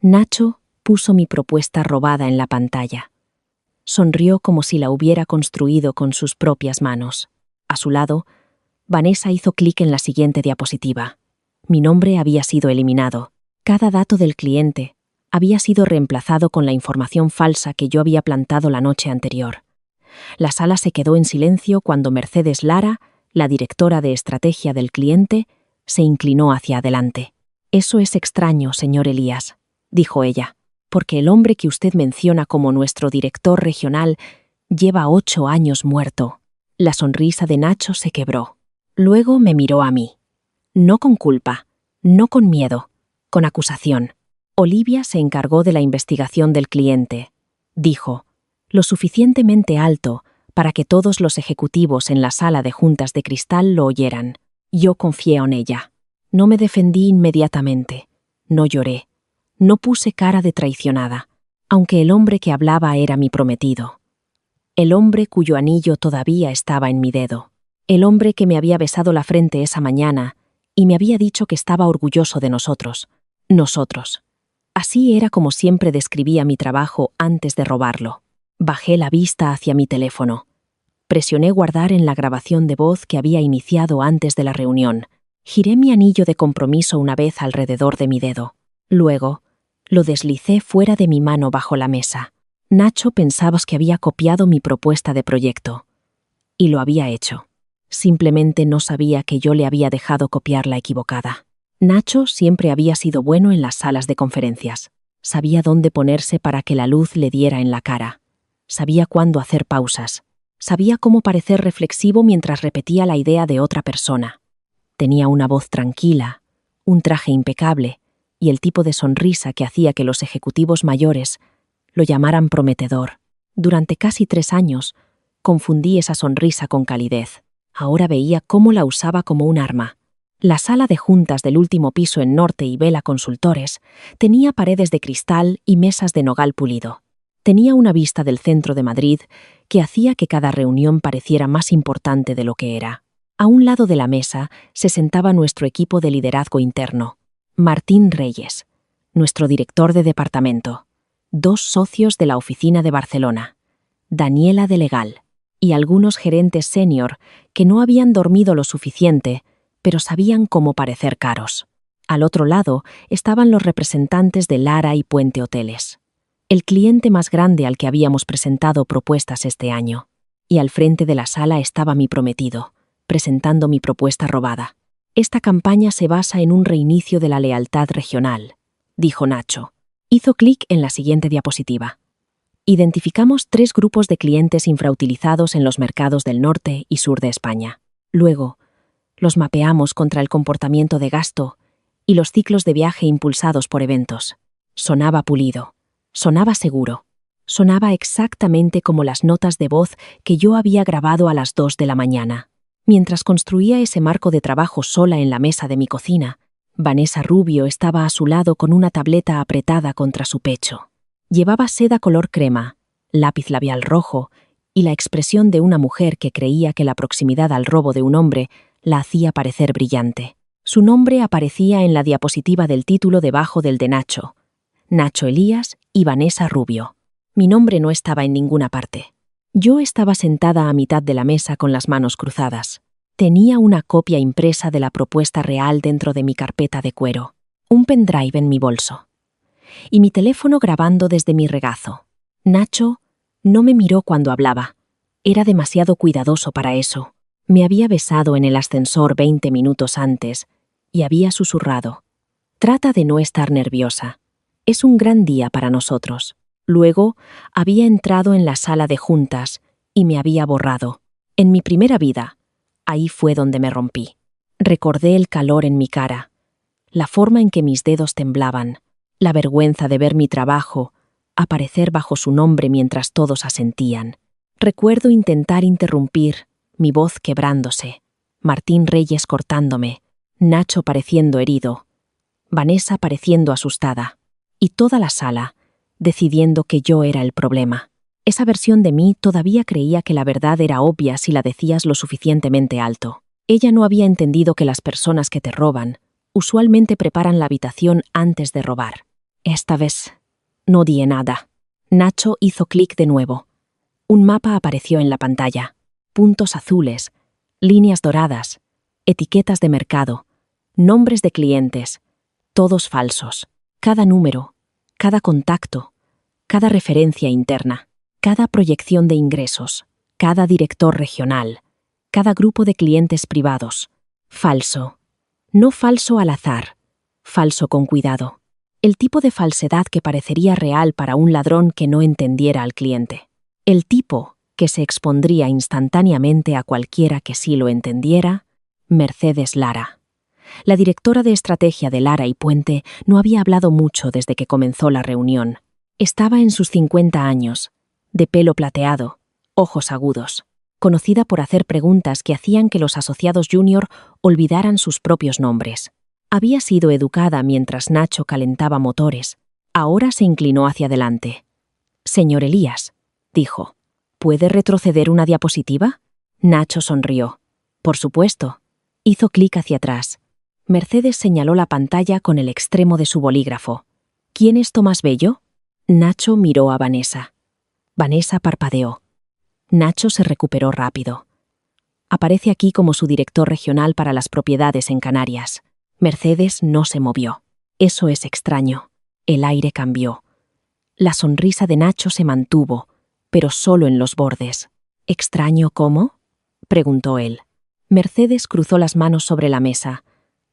Nacho puso mi propuesta robada en la pantalla. Sonrió como si la hubiera construido con sus propias manos. A su lado, Vanessa hizo clic en la siguiente diapositiva. Mi nombre había sido eliminado. Cada dato del cliente había sido reemplazado con la información falsa que yo había plantado la noche anterior. La sala se quedó en silencio cuando Mercedes Lara, la directora de estrategia del cliente, se inclinó hacia adelante. «Eso es extraño, señor Elías», dijo ella, «porque el hombre que usted menciona como nuestro director regional lleva 8 años muerto». La sonrisa de Nacho se quebró. Luego me miró a mí. No con culpa, no con miedo, con acusación. Olivia se encargó de la investigación del cliente. Dijo, lo suficientemente alto para que todos los ejecutivos en la sala de juntas de cristal lo oyeran. Yo confié en ella. No me defendí inmediatamente. No lloré. No puse cara de traicionada, aunque el hombre que hablaba era mi prometido. El hombre cuyo anillo todavía estaba en mi dedo. El hombre que me había besado la frente esa mañana y me había dicho que estaba orgulloso de nosotros. Nosotros. Así era como siempre describía mi trabajo antes de robarlo. Bajé la vista hacia mi teléfono. Presioné guardar en la grabación de voz que había iniciado antes de la reunión. Giré mi anillo de compromiso una vez alrededor de mi dedo. Luego, lo deslicé fuera de mi mano bajo la mesa. Nacho pensaba que había copiado mi propuesta de proyecto. Y lo había hecho. Simplemente no sabía que yo le había dejado copiar la equivocada. Nacho siempre había sido bueno en las salas de conferencias. Sabía dónde ponerse para que la luz le diera en la cara. Sabía cuándo hacer pausas. Sabía cómo parecer reflexivo mientras repetía la idea de otra persona. Tenía una voz tranquila, un traje impecable y el tipo de sonrisa que hacía que los ejecutivos mayores lo llamaran prometedor. Durante casi 3 años, confundí esa sonrisa con calidez. Ahora veía cómo la usaba como un arma. La sala de juntas del último piso en Norte y Vela Consultores tenía paredes de cristal y mesas de nogal pulido. Tenía una vista del centro de Madrid que hacía que cada reunión pareciera más importante de lo que era. A un lado de la mesa se sentaba nuestro equipo de liderazgo interno. Martín Reyes, nuestro director de departamento. 2 socios de la oficina de Barcelona. Daniela de Legal. Y algunos gerentes senior que no habían dormido lo suficiente, pero sabían cómo parecer caros. Al otro lado estaban los representantes de Lara y Puente Hoteles, el cliente más grande al que habíamos presentado propuestas este año. Y al frente de la sala estaba mi prometido, presentando mi propuesta robada. Esta campaña se basa en un reinicio de la lealtad regional, dijo Nacho. Hizo clic en la siguiente diapositiva. Identificamos 3 grupos de clientes infrautilizados en los mercados del norte y sur de España. Luego, los mapeamos contra el comportamiento de gasto y los ciclos de viaje impulsados por eventos. Sonaba pulido, sonaba seguro, sonaba exactamente como las notas de voz que yo había grabado a las 2 de la mañana. Mientras construía ese marco de trabajo sola en la mesa de mi cocina, Vanessa Rubio estaba a su lado con una tableta apretada contra su pecho. Llevaba seda color crema, lápiz labial rojo y la expresión de una mujer que creía que la proximidad al robo de un hombre la hacía parecer brillante. Su nombre aparecía en la diapositiva del título debajo del de Nacho. Nacho Elías y Vanessa Rubio. Mi nombre no estaba en ninguna parte. Yo estaba sentada a mitad de la mesa con las manos cruzadas. Tenía una copia impresa de la propuesta real dentro de mi carpeta de cuero, un pendrive en mi bolso, y mi teléfono grabando desde mi regazo. Nacho no me miró cuando hablaba. Era demasiado cuidadoso para eso. Me había besado en el ascensor 20 minutos antes y había susurrado: «Trata de no estar nerviosa. Es un gran día para nosotros». Luego había entrado en la sala de juntas y me había borrado. En mi primera vida, ahí fue donde me rompí. Recordé el calor en mi cara, la forma en que mis dedos temblaban, la vergüenza de ver mi trabajo aparecer bajo su nombre mientras todos asentían. Recuerdo intentar interrumpir, mi voz quebrándose, Martín Reyes cortándome, Nacho pareciendo herido, Vanessa pareciendo asustada, y toda la sala decidiendo que yo era el problema. Esa versión de mí todavía creía que la verdad era obvia si la decías lo suficientemente alto. Ella no había entendido que las personas que te roban usualmente preparan la habitación antes de robar. Esta vez no di nada. Nacho hizo clic de nuevo. Un mapa apareció en la pantalla. Puntos azules, líneas doradas, etiquetas de mercado, nombres de clientes, todos falsos. Cada número, cada contacto, cada referencia interna, cada proyección de ingresos, cada director regional, cada grupo de clientes privados. Falso. No falso al azar, falso con cuidado. El tipo de falsedad que parecería real para un ladrón que no entendiera al cliente. El tipo que se expondría instantáneamente a cualquiera que sí lo entendiera, Mercedes Lara. La directora de estrategia de Lara y Puente no había hablado mucho desde que comenzó la reunión. Estaba en sus 50 años, de pelo plateado, ojos agudos, conocida por hacer preguntas que hacían que los asociados junior olvidaran sus propios nombres. Había sido educada mientras Nacho calentaba motores. Ahora se inclinó hacia adelante. «Señor Elías», dijo, «¿puede retroceder una diapositiva?» Nacho sonrió. «Por supuesto». Hizo clic hacia atrás. Mercedes señaló la pantalla con el extremo de su bolígrafo. «¿Quién es Tomás Bello?» Nacho miró a Vanessa. Vanessa parpadeó. Nacho se recuperó rápido. «Aparece aquí como su director regional para las propiedades en Canarias». Mercedes no se movió. «Eso es extraño». El aire cambió. La sonrisa de Nacho se mantuvo, pero solo en los bordes. «¿Extraño cómo?», preguntó él. Mercedes cruzó las manos sobre la mesa.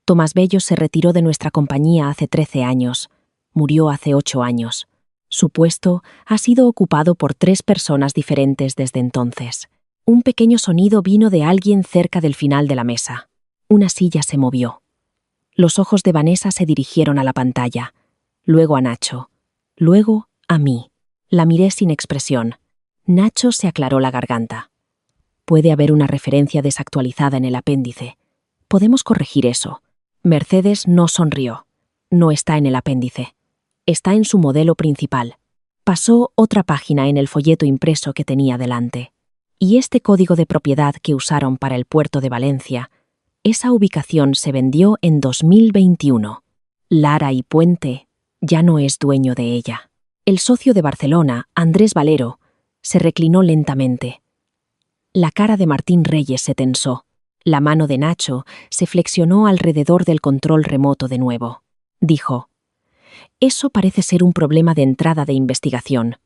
«Tomás Bello se retiró de nuestra compañía hace 13 años. Murió hace 8 años. Su puesto ha sido ocupado por 3 personas diferentes desde entonces». Un pequeño sonido vino de alguien cerca del final de la mesa. Una silla se movió. Los ojos de Vanessa se dirigieron a la pantalla, luego a Nacho, luego a mí. La miré sin expresión. Nacho se aclaró la garganta. «Puede haber una referencia desactualizada en el apéndice. Podemos corregir eso». Mercedes no sonrió. «No está en el apéndice. Está en su modelo principal». Pasó otra página en el folleto impreso que tenía delante. «Y este código de propiedad que usaron para el puerto de Valencia, esa ubicación se vendió en 2021. Lara y Puente ya no es dueño de ella». El socio de Barcelona, Andrés Valero, se reclinó lentamente. La cara de Martín Reyes se tensó. La mano de Nacho se flexionó alrededor del control remoto de nuevo. Dijo: «Eso parece ser un problema de entrada de investigación.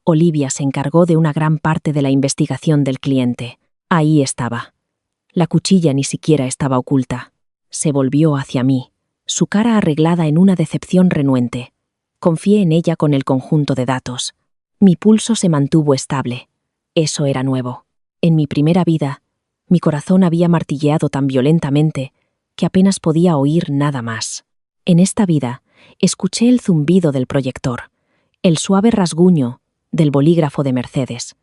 Olivia se encargó de una gran parte de la investigación del cliente. Ahí estaba. La cuchilla ni siquiera estaba oculta». Se volvió hacia mí, su cara arreglada en una decepción renuente. Confié en ella con el conjunto de datos. Mi pulso se mantuvo estable. Eso era nuevo. En mi primera vida, mi corazón había martilleado tan violentamente que apenas podía oír nada más. En esta vida, escuché el zumbido del proyector, el suave rasguño del bolígrafo de Mercedes,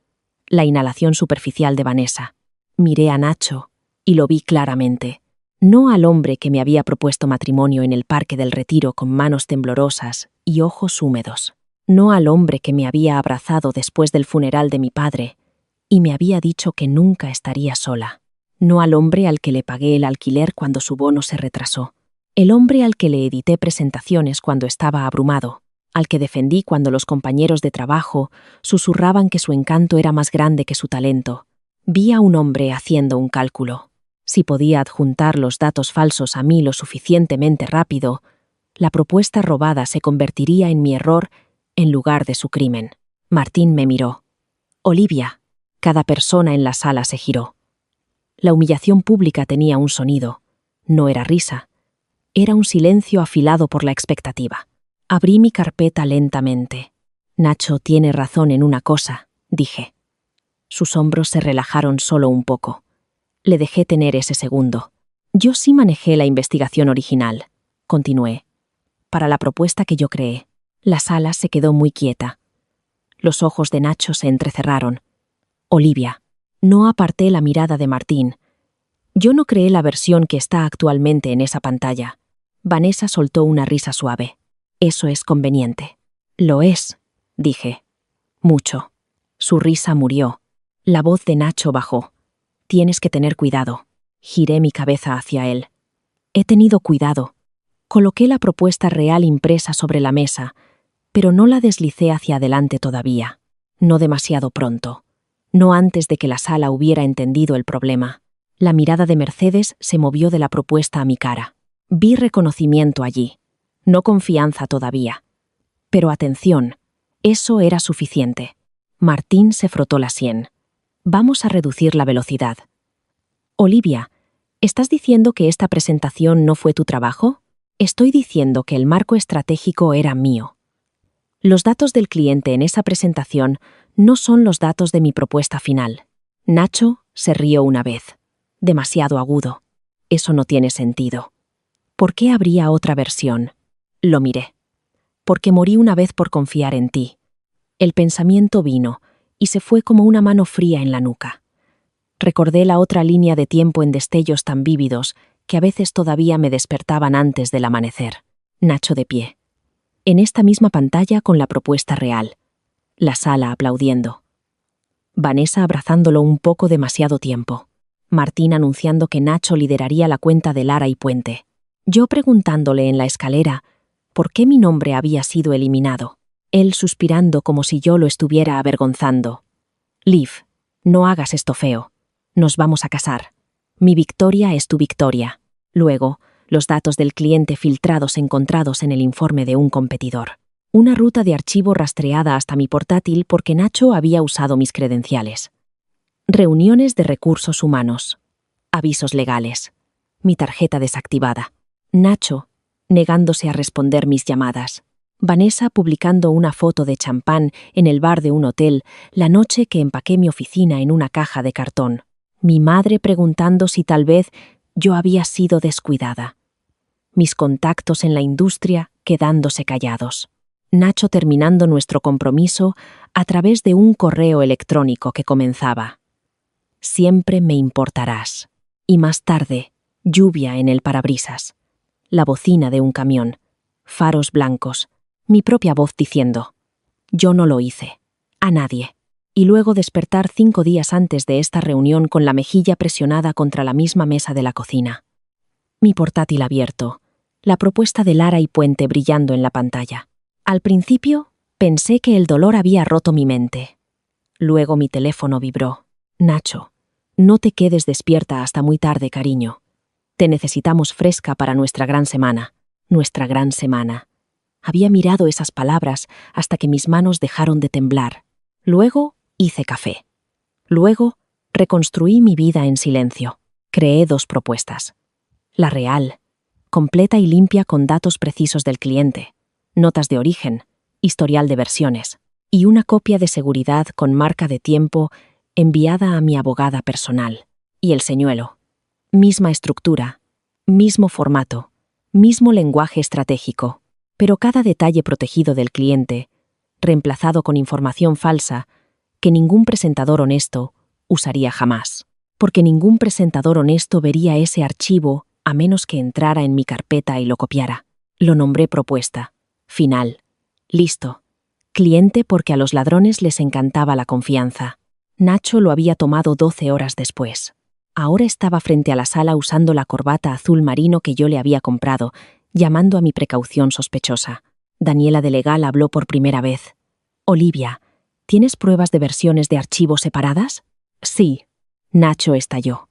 la inhalación superficial de Vanessa. Miré a Nacho y lo vi claramente. No al hombre que me había propuesto matrimonio en el Parque del Retiro con manos temblorosas y ojos húmedos. No al hombre que me había abrazado después del funeral de mi padre y me había dicho que nunca estaría sola. No al hombre al que le pagué el alquiler cuando su bono se retrasó. El hombre al que le edité presentaciones cuando estaba abrumado, al que defendí cuando los compañeros de trabajo susurraban que su encanto era más grande que su talento. Vi a un hombre haciendo un cálculo. Si podía adjuntar los datos falsos a mí lo suficientemente rápido, la propuesta robada se convertiría en mi error en lugar de su crimen. Martín me miró. «Olivia». Cada persona en la sala se giró. La humillación pública tenía un sonido. No era risa. Era un silencio afilado por la expectativa. Abrí mi carpeta lentamente. «Nacho tiene razón en una cosa», dije. Sus hombros se relajaron solo un poco. Le dejé tener ese segundo. «Yo sí manejé la investigación original», continué, «para la propuesta que yo creé». La sala se quedó muy quieta. Los ojos de Nacho se entrecerraron. «Olivia». No aparté la mirada de Martín. «Yo no creé la versión que está actualmente en esa pantalla». Vanessa soltó una risa suave. «Eso es conveniente». «Lo es», dije. «Mucho». Su risa murió. La voz de Nacho bajó. «Tienes que tener cuidado». Giré mi cabeza hacia él. «He tenido cuidado». Coloqué la propuesta real impresa sobre la mesa, pero no la deslicé hacia adelante todavía. No demasiado pronto. No antes de que la sala hubiera entendido el problema. La mirada de Mercedes se movió de la propuesta a mi cara. Vi reconocimiento allí. No confianza todavía. Pero atención, eso era suficiente. Martín se frotó la sien. Vamos a reducir la velocidad. Olivia, ¿estás diciendo que esta presentación no fue tu trabajo? Estoy diciendo que el marco estratégico era mío. Los datos del cliente en esa presentación no son los datos de mi propuesta final. Nacho se rió una vez. Demasiado agudo. Eso no tiene sentido. ¿Por qué habría otra versión? Lo miré. Porque morí una vez por confiar en ti. El pensamiento vino y se fue como una mano fría en la nuca. Recordé la otra línea de tiempo en destellos tan vívidos que a veces todavía me despertaban antes del amanecer. Nacho de pie. En esta misma pantalla con la propuesta real. La sala aplaudiendo. Vanessa abrazándolo un poco demasiado tiempo. Martín anunciando que Nacho lideraría la cuenta de Lara y Puente. Yo preguntándole en la escalera por qué mi nombre había sido eliminado. Él suspirando como si yo lo estuviera avergonzando. Liv, no hagas esto feo. Nos vamos a casar. Mi victoria es tu victoria. Luego, los datos del cliente filtrados encontrados en el informe de un competidor. Una ruta de archivo rastreada hasta mi portátil porque Nacho había usado mis credenciales. Reuniones de recursos humanos. Avisos legales. Mi tarjeta desactivada. Nacho, negándose a responder mis llamadas. Vanessa publicando una foto de champán en el bar de un hotel la noche que empaqué mi oficina en una caja de cartón. Mi madre preguntando si tal vez yo había sido descuidada. Mis contactos en la industria quedándose callados. Nacho terminando nuestro compromiso a través de un correo electrónico que comenzaba. Siempre me importarás. Y más tarde, lluvia en el parabrisas. La bocina de un camión. Faros blancos. Mi propia voz diciendo. Yo no lo hice. A nadie. Y luego despertar 5 días antes de esta reunión con la mejilla presionada contra la misma mesa de la cocina. Mi portátil abierto. La propuesta de Lara y Puente brillando en la pantalla. Al principio, pensé que el dolor había roto mi mente. Luego mi teléfono vibró. Nacho, no te quedes despierta hasta muy tarde, cariño. Te necesitamos fresca para nuestra gran semana. Nuestra gran semana. Había mirado esas palabras hasta que mis manos dejaron de temblar. Luego hice café. Luego reconstruí mi vida en silencio. Creé 2 propuestas. La real, completa y limpia con datos precisos del cliente, notas de origen, historial de versiones, y una copia de seguridad con marca de tiempo enviada a mi abogada personal. Y el señuelo. Misma estructura, mismo formato, mismo lenguaje estratégico, pero cada detalle protegido del cliente, reemplazado con información falsa que ningún presentador honesto usaría jamás. Porque ningún presentador honesto vería ese archivo a menos que entrara en mi carpeta y lo copiara. Lo nombré propuesta. Final. Listo. Cliente porque a los ladrones les encantaba la confianza. Nacho lo había tomado 12 horas después. Ahora estaba frente a la sala usando la corbata azul marino que yo le había comprado, llamando a mi precaución sospechosa. Daniela de Legal habló por primera vez. Olivia, ¿tienes pruebas de versiones de archivos separadas? Sí. Nacho estalló.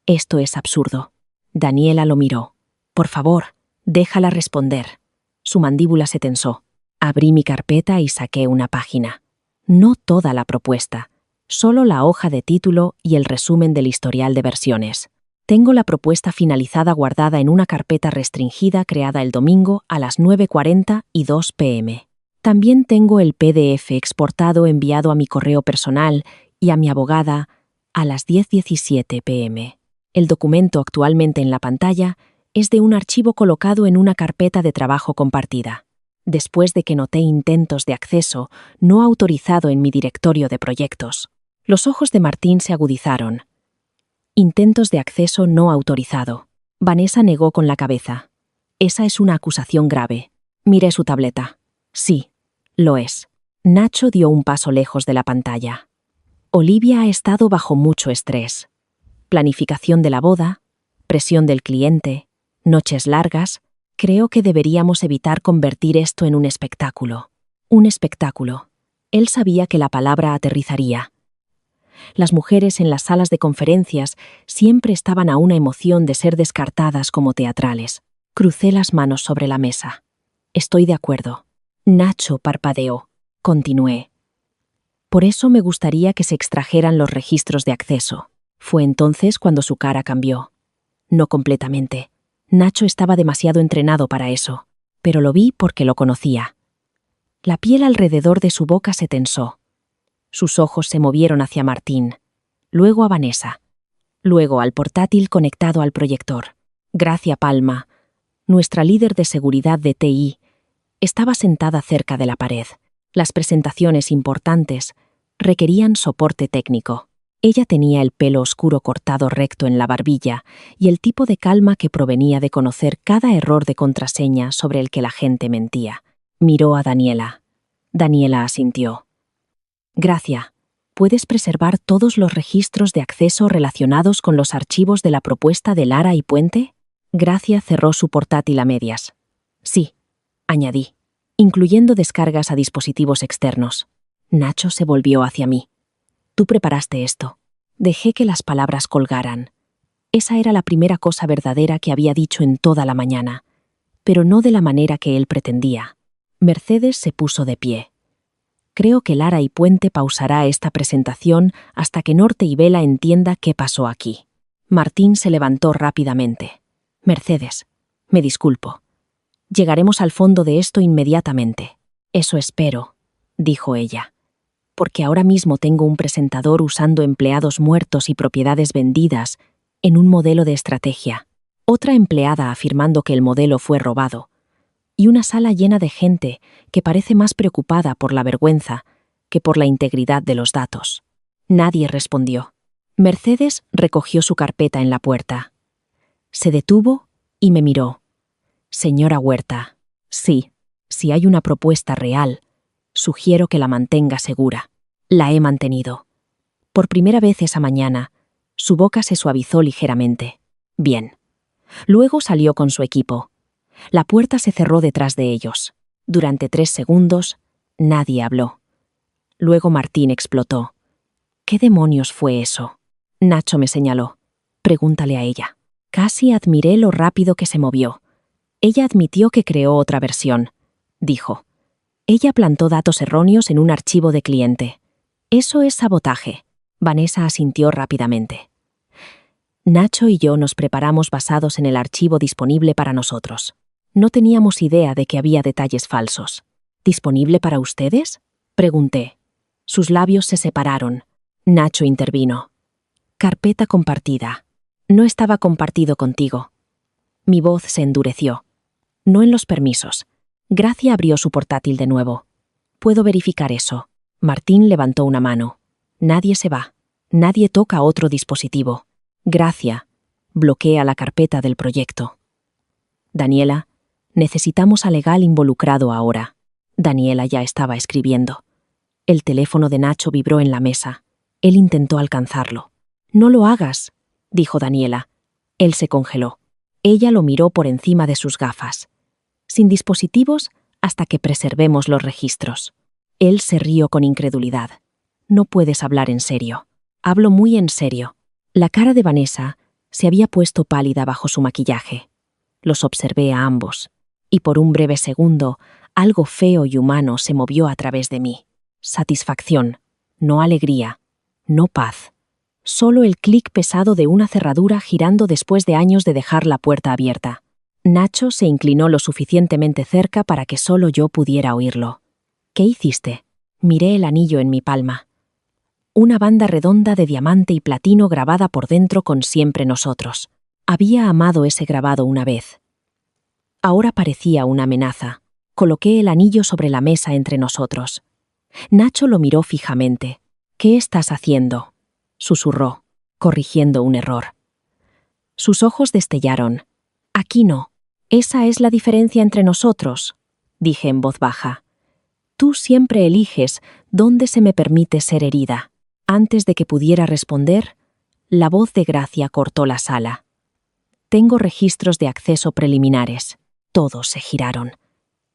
Esto es absurdo. Daniela lo miró. Por favor, déjala responder. Su mandíbula se tensó. Abrí mi carpeta y saqué una página. No toda la propuesta, solo la hoja de título y el resumen del historial de versiones. Tengo la propuesta finalizada guardada en una carpeta restringida creada el domingo a las 9:40 y 2 p.m. También tengo el PDF exportado enviado a mi correo personal y a mi abogada a las 10:17 p.m. El documento actualmente en la pantalla es de un archivo colocado en una carpeta de trabajo compartida, después de que noté intentos de acceso no autorizado en mi directorio de proyectos. Los ojos de Martín se agudizaron. Intentos de acceso no autorizado. Vanessa negó con la cabeza. Esa es una acusación grave. Miré su tableta. Sí, lo es. Nacho dio un paso lejos de la pantalla. Olivia ha estado bajo mucho estrés. Planificación de la boda, presión del cliente, noches largas. Creo que deberíamos evitar convertir esto en un espectáculo. Un espectáculo. Él sabía que la palabra aterrizaría. Las mujeres en las salas de conferencias siempre estaban a una emoción de ser descartadas como teatrales. Crucé las manos sobre la mesa. Estoy de acuerdo. Nacho parpadeó. Continué. Por eso me gustaría que se extrajeran los registros de acceso. Fue entonces cuando su cara cambió. No completamente. Nacho estaba demasiado entrenado para eso, pero lo vi porque lo conocía. La piel alrededor de su boca se tensó. Sus ojos se movieron hacia Martín, luego a Vanessa, luego al portátil conectado al proyector. Gracia Palma, nuestra líder de seguridad de TI, estaba sentada cerca de la pared. Las presentaciones importantes requerían soporte técnico. Ella tenía el pelo oscuro cortado recto en la barbilla y el tipo de calma que provenía de conocer cada error de contraseña sobre el que la gente mentía. Miró a Daniela. Daniela asintió. Gracia, ¿puedes preservar todos los registros de acceso relacionados con los archivos de la propuesta de Lara y Puente? Gracia cerró su portátil a medias. Sí, añadí, incluyendo descargas a dispositivos externos. Nacho se volvió hacia mí. Tú preparaste esto. Dejé que las palabras colgaran. Esa era la primera cosa verdadera que había dicho en toda la mañana, pero no de la manera que él pretendía. Mercedes se puso de pie. Creo que Lara y Puente pausará esta presentación hasta que Norte y Vela entienda qué pasó aquí. Martín se levantó rápidamente. Mercedes, me disculpo. Llegaremos al fondo de esto inmediatamente. Eso espero, dijo ella. Porque ahora mismo tengo un presentador usando empleados muertos y propiedades vendidas en un modelo de estrategia, otra empleada afirmando que el modelo fue robado, y una sala llena de gente que parece más preocupada por la vergüenza que por la integridad de los datos. Nadie respondió. Mercedes recogió su carpeta en la puerta. Se detuvo y me miró. Señora Huerta, sí, si hay una propuesta real, sugiero que la mantenga segura. La he mantenido. Por primera vez esa mañana, su boca se suavizó ligeramente. Bien. Luego salió con su equipo. La puerta se cerró detrás de ellos. Durante 3 segundos, nadie habló. Luego Martín explotó. ¿Qué demonios fue eso? Nacho me señaló. Pregúntale a ella. Casi admiré lo rápido que se movió. Ella admitió que creó otra versión, dijo. Ella plantó datos erróneos en un archivo de cliente. Eso es sabotaje. Vanessa asintió rápidamente. Nacho y yo nos preparamos basados en el archivo disponible para nosotros. No teníamos idea de que había detalles falsos. ¿Disponible para ustedes? Pregunté. Sus labios se separaron. Nacho intervino. Carpeta compartida. No estaba compartido contigo. Mi voz se endureció. No en los permisos. Gracia abrió su portátil de nuevo. Puedo verificar eso. Martín levantó una mano. Nadie se va. Nadie toca otro dispositivo. Gracia. Bloquea la carpeta del proyecto. Daniela, necesitamos a legal involucrado ahora. Daniela ya estaba escribiendo. El teléfono de Nacho vibró en la mesa. Él intentó alcanzarlo. No lo hagas, dijo Daniela. Él se congeló. Ella lo miró por encima de sus gafas. Sin dispositivos hasta que preservemos los registros. Él se rió con incredulidad. No puedes hablar en serio. Hablo muy en serio. La cara de Vanessa se había puesto pálida bajo su maquillaje. Los observé a ambos, y por un breve segundo, algo feo y humano se movió a través de mí. Satisfacción, no alegría, no paz. Solo el clic pesado de una cerradura girando después de años de dejar la puerta abierta. Nacho se inclinó lo suficientemente cerca para que solo yo pudiera oírlo. ¿Qué hiciste? Miré el anillo en mi palma. Una banda redonda de diamante y platino grabada por dentro con siempre nosotros. Había amado ese grabado una vez. Ahora parecía una amenaza. Coloqué el anillo sobre la mesa entre nosotros. Nacho lo miró fijamente. ¿Qué estás haciendo?, susurró, corrigiendo un error. Sus ojos destellaron. Aquí no. Esa es la diferencia entre nosotros, dije en voz baja. Tú siempre eliges dónde se me permite ser herida. Antes de que pudiera responder, la voz de Gracia cortó la sala. Tengo registros de acceso preliminares. Todos se giraron.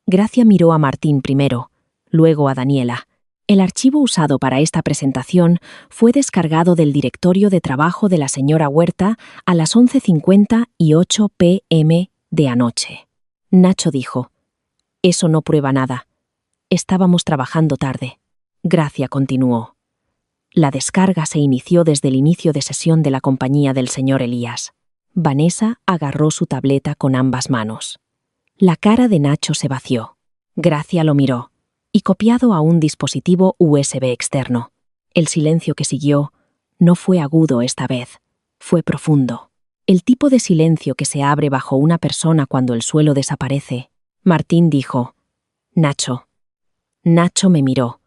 Gracia miró a Martín primero, luego a Daniela. El archivo usado para esta presentación fue descargado del directorio de trabajo de la señora Huerta a las 11:58 p.m. de anoche. Nacho dijo: «Eso no prueba nada. Estábamos trabajando tarde». Gracia continuó: «La descarga se inició desde el inicio de sesión de la compañía del señor Elías». Vanessa agarró su tableta con ambas manos. La cara de Nacho se vació. Gracia lo miró, y copiado a un dispositivo USB externo. El silencio que siguió no fue agudo esta vez, fue profundo. El tipo de silencio que se abre bajo una persona cuando el suelo desaparece. Martín dijo: «Nacho». Nacho me miró,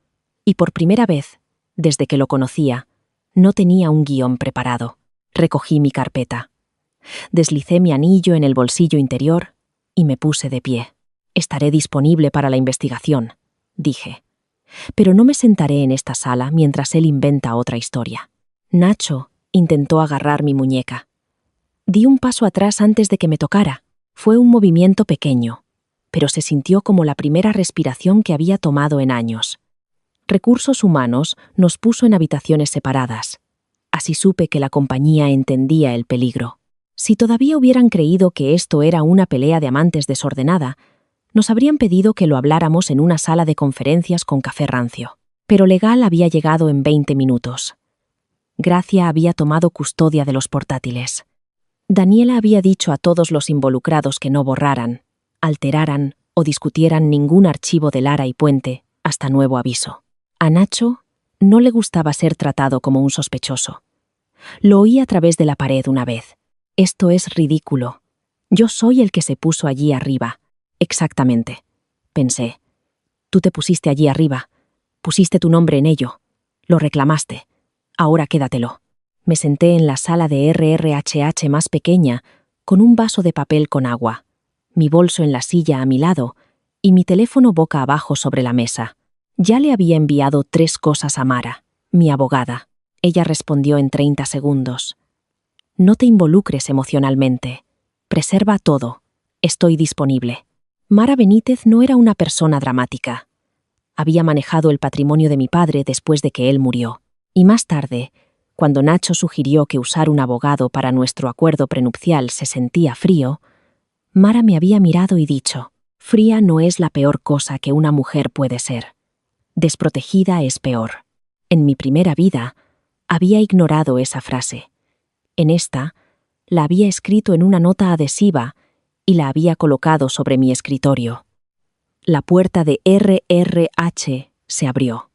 y por primera vez, desde que lo conocía, no tenía un guión preparado. Recogí mi carpeta. Deslicé mi anillo en el bolsillo interior y me puse de pie. «Estaré disponible para la investigación», dije. «Pero no me sentaré en esta sala mientras él inventa otra historia». Nacho intentó agarrar mi muñeca. Di un paso atrás antes de que me tocara. Fue un movimiento pequeño, pero se sintió como la primera respiración que había tomado en años. Recursos Humanos nos puso en habitaciones separadas. Así supe que la compañía entendía el peligro. Si todavía hubieran creído que esto era una pelea de amantes desordenada, nos habrían pedido que lo habláramos en una sala de conferencias con café rancio. Pero Legal había llegado en 20 minutos. Gracia había tomado custodia de los portátiles. Daniela había dicho a todos los involucrados que no borraran, alteraran o discutieran ningún archivo de Lara y Puente hasta nuevo aviso. A Nacho no le gustaba ser tratado como un sospechoso. Lo oí a través de la pared una vez. «Esto es ridículo. Yo soy el que se puso allí arriba». «Exactamente», pensé. «Tú te pusiste allí arriba. Pusiste tu nombre en ello. Lo reclamaste. Ahora quédatelo». Me senté en la sala de RRHH más pequeña, con un vaso de papel con agua, mi bolso en la silla a mi lado y mi teléfono boca abajo sobre la mesa. Ya le había enviado 3 cosas a Mara, mi abogada. Ella respondió en 30 segundos. «No te involucres emocionalmente. Preserva todo. Estoy disponible». Mara Benítez no era una persona dramática. Había manejado el patrimonio de mi padre después de que él murió. Y más tarde, cuando Nacho sugirió que usar un abogado para nuestro acuerdo prenupcial se sentía frío, Mara me había mirado y dicho: «Fría no es la peor cosa que una mujer puede ser. Desprotegida es peor». En mi primera vida, había ignorado esa frase. En esta, la había escrito en una nota adhesiva y la había colocado sobre mi escritorio. La puerta de RRH se abrió.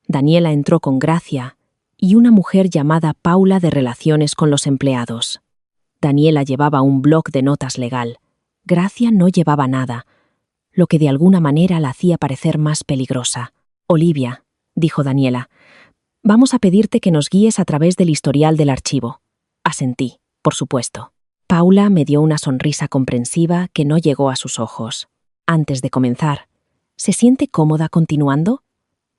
Daniela entró con Gracia y una mujer llamada Paula de Relaciones con los Empleados. Daniela llevaba un bloc de notas legal. Gracia no llevaba nada, lo que de alguna manera la hacía parecer más peligrosa. «Olivia», dijo Daniela, «vamos a pedirte que nos guíes a través del historial del archivo». Asentí, por supuesto. Paula me dio una sonrisa comprensiva que no llegó a sus ojos. Antes de comenzar, ¿se siente cómoda continuando?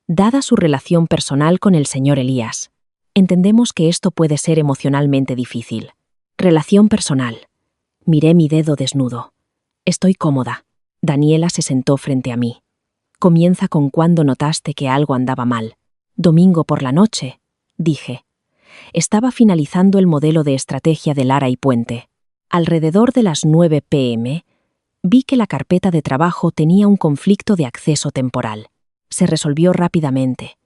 Dada su relación personal con el señor Elías, entendemos que esto puede ser emocionalmente difícil. Relación personal. Miré mi dedo desnudo. Estoy cómoda. Daniela se sentó frente a mí. Comienza con cuando notaste que algo andaba mal. Domingo por la noche, dije. Estaba finalizando el modelo de estrategia de Lara y Puente. Alrededor de las 9 p.m., vi que la carpeta de trabajo tenía un conflicto de acceso temporal. Se resolvió rápidamente,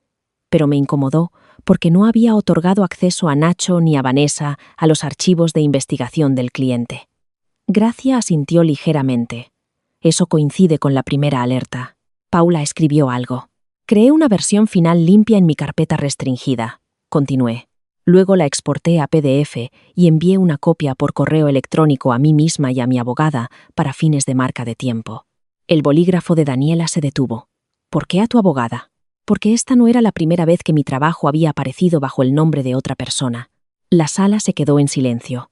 pero me incomodó porque no había otorgado acceso a Nacho ni a Vanessa a los archivos de investigación del cliente. Gracia asintió ligeramente. Eso coincide con la primera alerta. Paula escribió algo. Creé una versión final limpia en mi carpeta restringida. Continué. Luego la exporté a PDF y envié una copia por correo electrónico a mí misma y a mi abogada para fines de marca de tiempo. El bolígrafo de Daniela se detuvo. ¿Por qué a tu abogada? Porque esta no era la primera vez que mi trabajo había aparecido bajo el nombre de otra persona. La sala se quedó en silencio.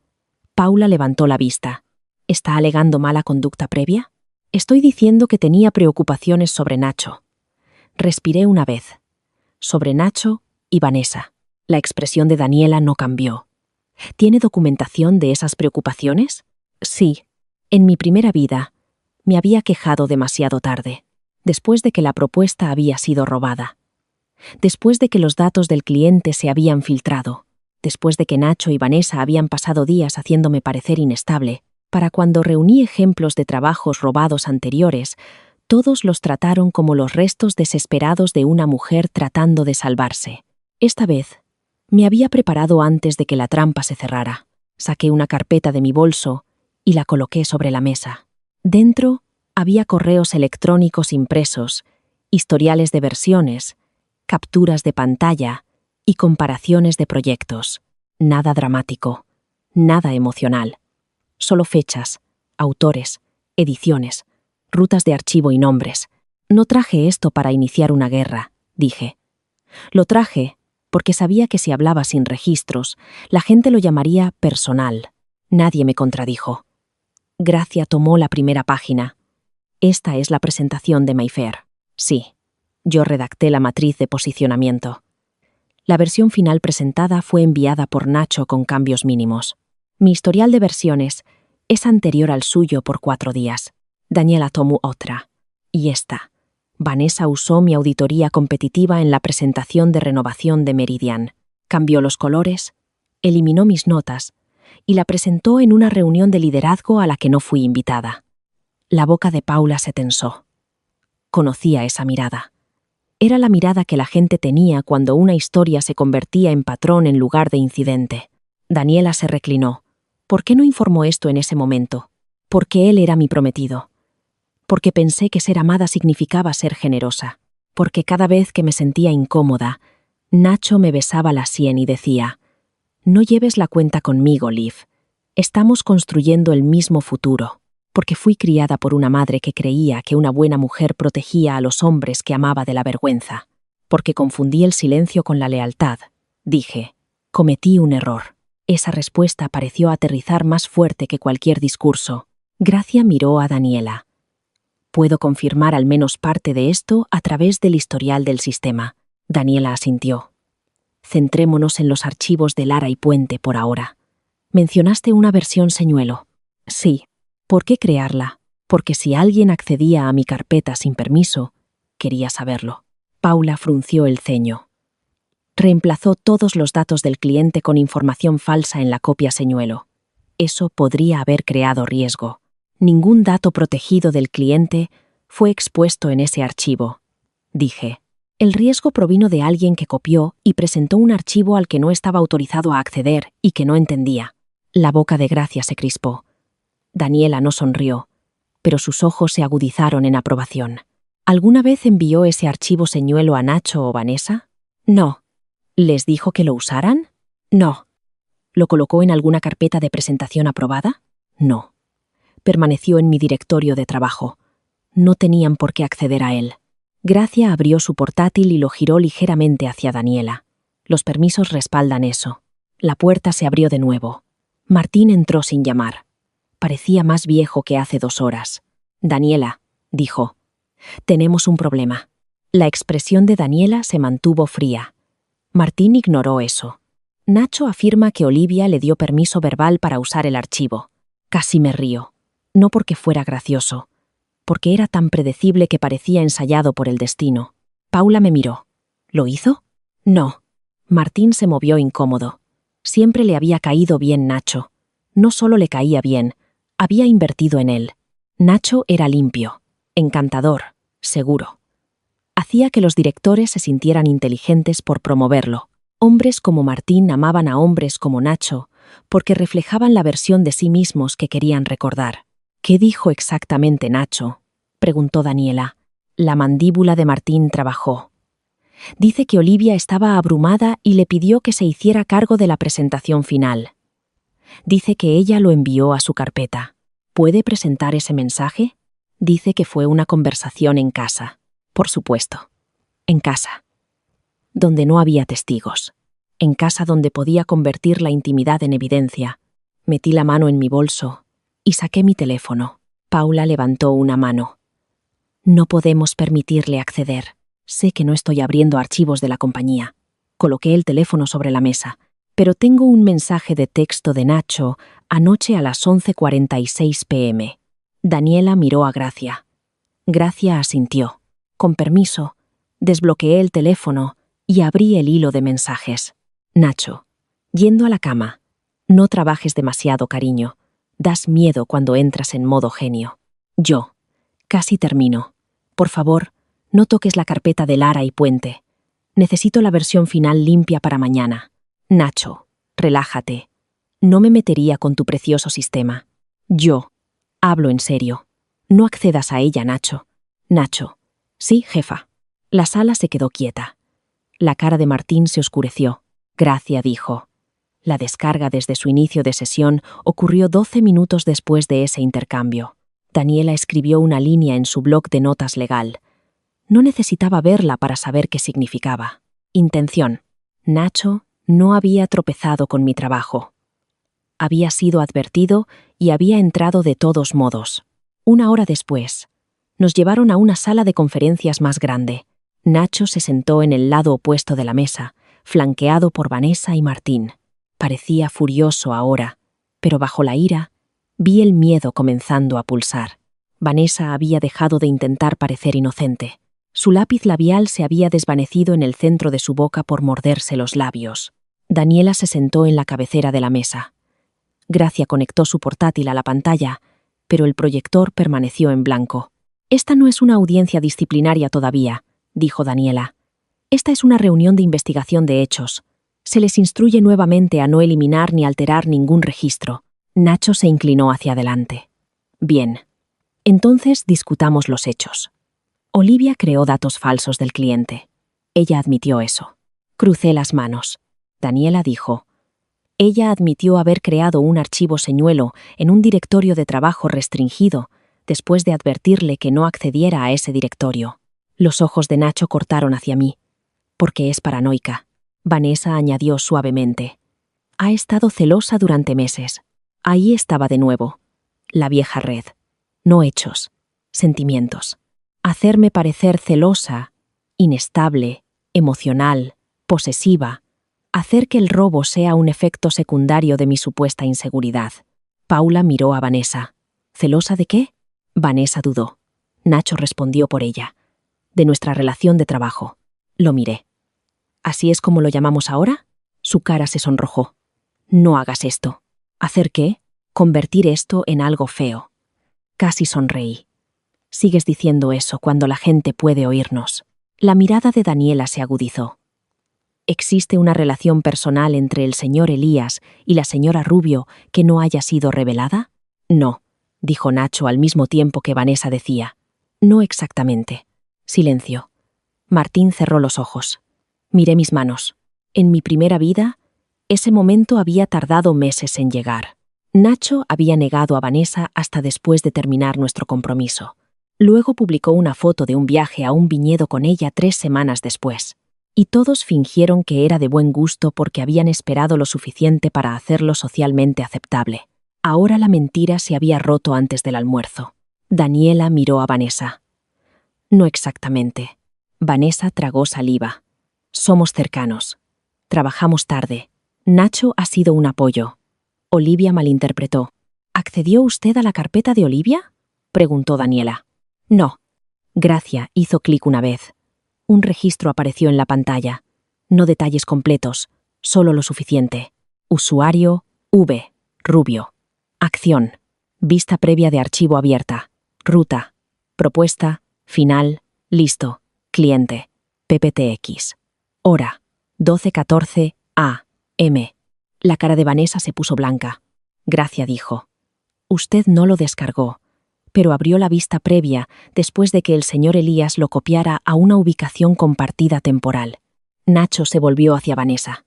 Paula levantó la vista. ¿Está alegando mala conducta previa? Estoy diciendo que tenía preocupaciones sobre Nacho. Respiré una vez. Sobre Nacho y Vanessa. La expresión de Daniela no cambió. ¿Tiene documentación de esas preocupaciones? Sí. En mi primera vida, me había quejado demasiado tarde. después de que la propuesta había sido robada, después de que los datos del cliente se habían filtrado, después de que Nacho y Vanessa habían pasado días haciéndome parecer inestable, para cuando reuní ejemplos de trabajos robados anteriores, todos los trataron como los restos desesperados de una mujer tratando de salvarse. Esta vez, me había preparado antes de que la trampa se cerrara. Saqué una carpeta de mi bolso y la coloqué sobre la mesa. Dentro había correos electrónicos impresos, historiales de versiones, capturas de pantalla y comparaciones de proyectos. Nada dramático, nada emocional. Solo fechas, autores, ediciones, rutas de archivo y nombres. No traje esto para iniciar una guerra, dije. Lo traje porque sabía que si hablaba sin registros, la gente lo llamaría personal. Nadie me contradijo. Gracia tomó la primera página. Esta es la presentación de Mayfair. Sí, yo redacté la matriz de posicionamiento. La versión final presentada fue enviada por Nacho con cambios mínimos. Mi historial de versiones es anterior al suyo por 4 días. Daniela tomó otra. Y esta. Vanessa usó mi auditoría competitiva en la presentación de renovación de Meridian. Cambió los colores, eliminó mis notas y la presentó en una reunión de liderazgo a la que no fui invitada. La boca de Paula se tensó. Conocía esa mirada. Era la mirada que la gente tenía cuando una historia se convertía en patrón en lugar de incidente. Daniela se reclinó. ¿Por qué no informó esto en ese momento? Porque él era mi prometido. Porque pensé que ser amada significaba ser generosa. Porque cada vez que me sentía incómoda, Nacho me besaba la sien y decía: «No lleves la cuenta conmigo, Liv. Estamos construyendo el mismo futuro». Porque fui criada por una madre que creía que una buena mujer protegía a los hombres que amaba de la vergüenza. Porque confundí el silencio con la lealtad. Dije: cometí un error. Esa respuesta pareció aterrizar más fuerte que cualquier discurso. Gracia miró a Daniela. Puedo confirmar al menos parte de esto a través del historial del sistema. Daniela asintió. Centrémonos en los archivos de Lara y Puente por ahora. Mencionaste una versión señuelo. Sí. ¿Por qué crearla? Porque si alguien accedía a mi carpeta sin permiso, quería saberlo. Paula frunció el ceño. Reemplazó todos los datos del cliente con información falsa en la copia señuelo. Eso podría haber creado riesgo. Ningún dato protegido del cliente fue expuesto en ese archivo. Dije. El riesgo provino de alguien que copió y presentó un archivo al que no estaba autorizado a acceder y que no entendía. La boca de Gracia se crispó. Daniela no sonrió, pero sus ojos se agudizaron en aprobación. ¿Alguna vez envió ese archivo señuelo a Nacho o Vanessa? No. ¿Les dijo que lo usaran? No. ¿Lo colocó en alguna carpeta de presentación aprobada? No. Permaneció en mi directorio de trabajo. No tenían por qué acceder a él. Gracia abrió su portátil y lo giró ligeramente hacia Daniela. Los permisos respaldan eso. La puerta se abrió de nuevo. Martín entró sin llamar. Parecía más viejo que hace 2 horas. Daniela, dijo. Tenemos un problema. La expresión de Daniela se mantuvo fría. Martín ignoró eso. Nacho afirma que Olivia le dio permiso verbal para usar el archivo. Casi me río. No porque fuera gracioso, porque era tan predecible que parecía ensayado por el destino. Paula me miró. ¿Lo hizo? No. Martín se movió incómodo. Siempre le había caído bien Nacho. No solo le caía bien, había invertido en él. Nacho era limpio, encantador, seguro. Hacía que los directores se sintieran inteligentes por promoverlo. Hombres como Martín amaban a hombres como Nacho porque reflejaban la versión de sí mismos que querían recordar. ¿Qué dijo exactamente Nacho?, preguntó Daniela. La mandíbula de Martín trabajó. Dice que Olivia estaba abrumada y le pidió que se hiciera cargo de la presentación final. Dice que ella lo envió a su carpeta. ¿Puede presentar ese mensaje? Dice que fue una conversación en casa. Por supuesto. En casa. Donde no había testigos. En casa donde podía convertir la intimidad en evidencia. Metí la mano en mi bolso y saqué mi teléfono. Paula levantó una mano. No podemos permitirle acceder. Sé que no estoy abriendo archivos de la compañía. Coloqué el teléfono sobre la mesa. Pero tengo un mensaje de texto de Nacho anoche a las 11:46 p.m. Daniela miró a Gracia. Gracia asintió. Con permiso, desbloqueé el teléfono y abrí el hilo de mensajes. Nacho, yendo a la cama. No trabajes demasiado, cariño. Das miedo cuando entras en modo genio. Yo. Casi termino. Por favor, no toques la carpeta de Lara y Puente. Necesito la versión final limpia para mañana. Nacho, relájate. No me metería con tu precioso sistema. Yo. Hablo en serio. No accedas a ella, Nacho. Nacho. Sí, jefa. La sala se quedó quieta. La cara de Martín se oscureció. Gracia dijo. La descarga desde su inicio de sesión ocurrió 12 minutos después de ese intercambio. Daniela escribió una línea en su blog de notas legal. No necesitaba verla para saber qué significaba. Intención. Nacho no había tropezado con mi trabajo. Había sido advertido y había entrado de todos modos. 1 hora después, nos llevaron a una sala de conferencias más grande. Nacho se sentó en el lado opuesto de la mesa, flanqueado por Vanessa y Martín. Parecía furioso ahora, pero bajo la ira, vi el miedo comenzando a pulsar. Vanessa había dejado de intentar parecer inocente. Su lápiz labial se había desvanecido en el centro de su boca por morderse los labios. Daniela se sentó en la cabecera de la mesa. Gracia conectó su portátil a la pantalla, pero el proyector permaneció en blanco. «Esta no es una audiencia disciplinaria todavía», dijo Daniela. «Esta es una reunión de investigación de hechos. Se les instruye nuevamente a no eliminar ni alterar ningún registro». Nacho se inclinó hacia adelante. «Bien. Entonces discutamos los hechos. Olivia creó datos falsos del cliente. Ella admitió eso». Crucé las manos. Daniela dijo. «Ella admitió haber creado un archivo señuelo en un directorio de trabajo restringido después de advertirle que no accediera a ese directorio». Los ojos de Nacho cortaron hacia mí. «Porque es paranoica». Vanessa añadió suavemente. «Ha estado celosa durante meses». Ahí estaba de nuevo. La vieja red. No hechos. Sentimientos. Hacerme parecer celosa, inestable, emocional, posesiva. Hacer que el robo sea un efecto secundario de mi supuesta inseguridad. Paula miró a Vanessa. ¿Celosa de qué? Vanessa dudó. Nacho respondió por ella. De nuestra relación de trabajo. Lo miré. ¿Así es como lo llamamos ahora? Su cara se sonrojó. No hagas esto. ¿Hacer qué? Convertir esto en algo feo. Casi sonreí. Sigues diciendo eso cuando la gente puede oírnos. La mirada de Daniela se agudizó. ¿Existe una relación personal entre el señor Elías y la señora Rubio que no haya sido revelada? No, dijo Nacho al mismo tiempo que Vanessa decía. No exactamente. Silencio. Martín cerró los ojos. Miré mis manos. En mi primera vida, ese momento había tardado meses en llegar. Nacho había negado a Vanessa hasta después de terminar nuestro compromiso. Luego publicó una foto de un viaje a un viñedo con ella 3 semanas después. Y todos fingieron que era de buen gusto porque habían esperado lo suficiente para hacerlo socialmente aceptable. Ahora la mentira se había roto antes del almuerzo. Daniela miró a Vanessa. No exactamente. Vanessa tragó saliva. Somos cercanos. Trabajamos tarde. Nacho ha sido un apoyo. Olivia malinterpretó. ¿Accedió usted a la carpeta de Olivia? Preguntó Daniela. No. Gracia hizo clic una vez. Un registro apareció en la pantalla. No detalles completos, solo lo suficiente. Usuario, V, Rubio. Acción. Vista previa de archivo abierta. Ruta. Propuesta. Final. Listo. Cliente. PPTX. Hora. 12:14 AM. La cara de Vanessa se puso blanca. Gracia dijo. Usted no lo descargó, pero abrió la vista previa después de que el señor Elías lo copiara a una ubicación compartida temporal. Nacho se volvió hacia Vanessa.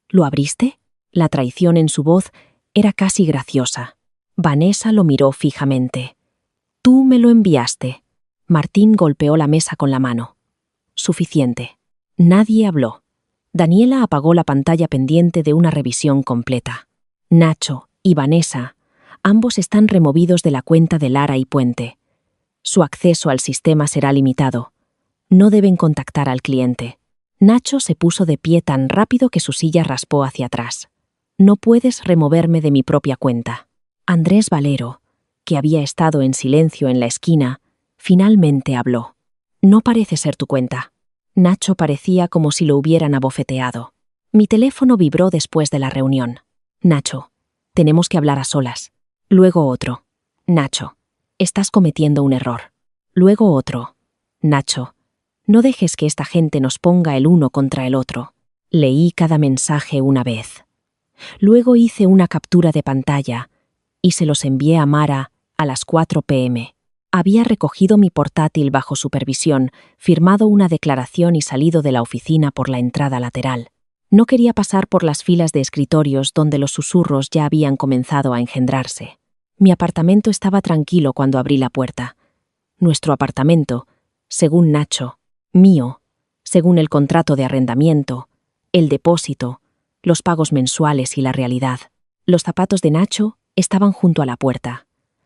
¿Lo abriste? La traición en su voz era casi graciosa. Vanessa lo miró fijamente. Tú me lo enviaste. Martín golpeó la mesa con la mano. Suficiente. Nadie habló. Daniela apagó la pantalla pendiente de una revisión completa. Nacho y Vanessa, ambos están removidos de la cuenta de Lara y Puente. Su acceso al sistema será limitado. No deben contactar al cliente. Nacho se puso de pie tan rápido que su silla raspó hacia atrás. No puedes removerme de mi propia cuenta. Andrés Valero, que había estado en silencio en la esquina, finalmente habló. No parece ser tu cuenta. Nacho parecía como si lo hubieran abofeteado. Mi teléfono vibró después de la reunión. Nacho, tenemos que hablar a solas. Luego otro. Nacho, estás cometiendo un error. Luego otro. Nacho, no dejes que esta gente nos ponga el uno contra el otro. Leí cada mensaje una vez. Luego hice una captura de pantalla y se los envié a Mara a las 4 p.m. Había recogido mi portátil bajo supervisión, firmado una declaración y salido de la oficina por la entrada lateral. No quería pasar por las filas de escritorios donde los susurros ya habían comenzado a engendrarse. Mi apartamento estaba tranquilo cuando abrí la puerta. Nuestro apartamento, según Nacho, mío, según el contrato de arrendamiento, el depósito, los pagos mensuales y la realidad. Los zapatos de Nacho estaban junto a la puerta.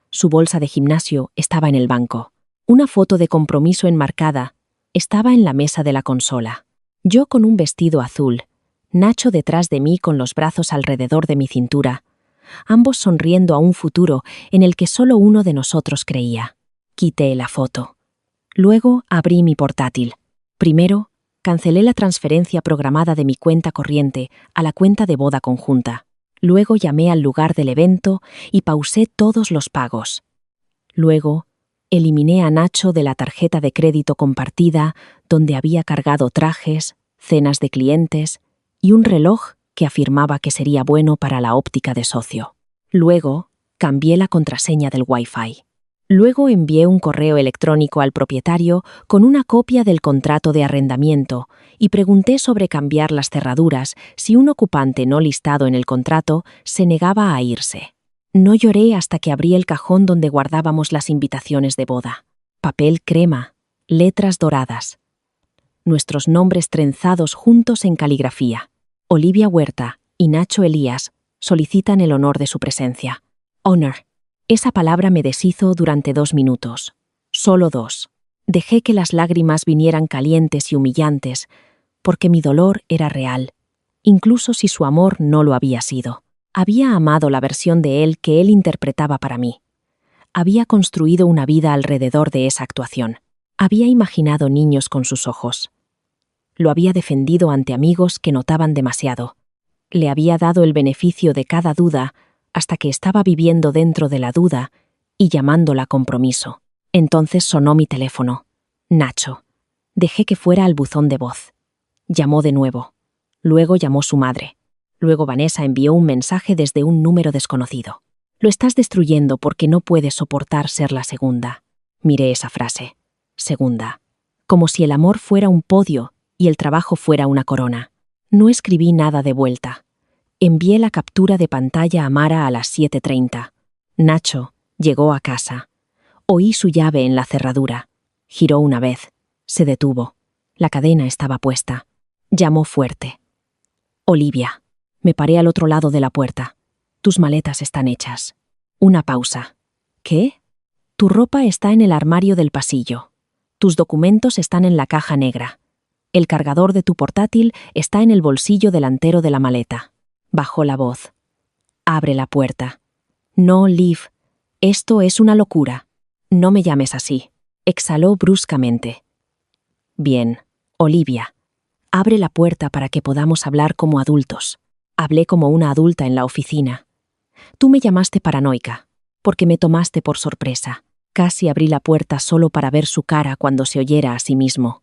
Su bolsa de gimnasio estaba en el banco. Una foto de compromiso enmarcada estaba en la mesa de la consola. Yo con un vestido azul, Nacho detrás de mí con los brazos alrededor de mi cintura, ambos sonriendo a un futuro en el que solo uno de nosotros creía. Quité la foto. Luego abrí mi portátil. Primero, cancelé la transferencia programada de mi cuenta corriente a la cuenta de boda conjunta. Luego llamé al lugar del evento y pausé todos los pagos. Luego, eliminé a Nacho de la tarjeta de crédito compartida donde había cargado trajes, cenas de clientes y un reloj que afirmaba que sería bueno para la óptica de socio. Luego, cambié la contraseña del Wi-Fi. Luego envié un correo electrónico al propietario con una copia del contrato de arrendamiento y pregunté sobre cambiar las cerraduras si un ocupante no listado en el contrato se negaba a irse. No lloré hasta que abrí el cajón donde guardábamos las invitaciones de boda. Papel crema, letras doradas. Nuestros nombres trenzados juntos en caligrafía. Olivia Huerta y Nacho Elías solicitan el honor de su presencia. Honor. Esa palabra me deshizo durante 2 minutos. Solo 2. Dejé que las lágrimas vinieran calientes y humillantes, porque mi dolor era real, incluso si su amor no lo había sido. Había amado la versión de él que él interpretaba para mí. Había construido una vida alrededor de esa actuación. Había imaginado niños con sus ojos. Lo había defendido ante amigos que notaban demasiado. Le había dado el beneficio de cada duda hasta que estaba viviendo dentro de la duda y llamándola compromiso. Entonces sonó mi teléfono. Nacho. Dejé que fuera al buzón de voz. Llamó de nuevo. Luego llamó su madre. Luego Vanessa envió un mensaje desde un número desconocido. Lo estás destruyendo porque no puedes soportar ser la segunda. Miré esa frase. Segunda. Como si el amor fuera un podio y el trabajo fuera una corona. No escribí nada de vuelta. Envié la captura de pantalla a Mara a las 7:30. Nacho llegó a casa. Oí su llave en la cerradura. Giró una vez. Se detuvo. La cadena estaba puesta. Llamó fuerte. Olivia. Me paré al otro lado de la puerta. Tus maletas están hechas. Una pausa. ¿Qué? Tu ropa está en el armario del pasillo. Tus documentos están en la caja negra. El cargador de tu portátil está en el bolsillo delantero de la maleta. Bajó la voz. Abre la puerta. No, Liv. Esto es una locura. No me llames así. Exhaló bruscamente. Bien, Olivia. Abre la puerta para que podamos hablar como adultos. Hablé como una adulta en la oficina. Tú me llamaste paranoica, porque me tomaste por sorpresa. Casi abrí la puerta solo para ver su cara cuando se oyera a sí mismo.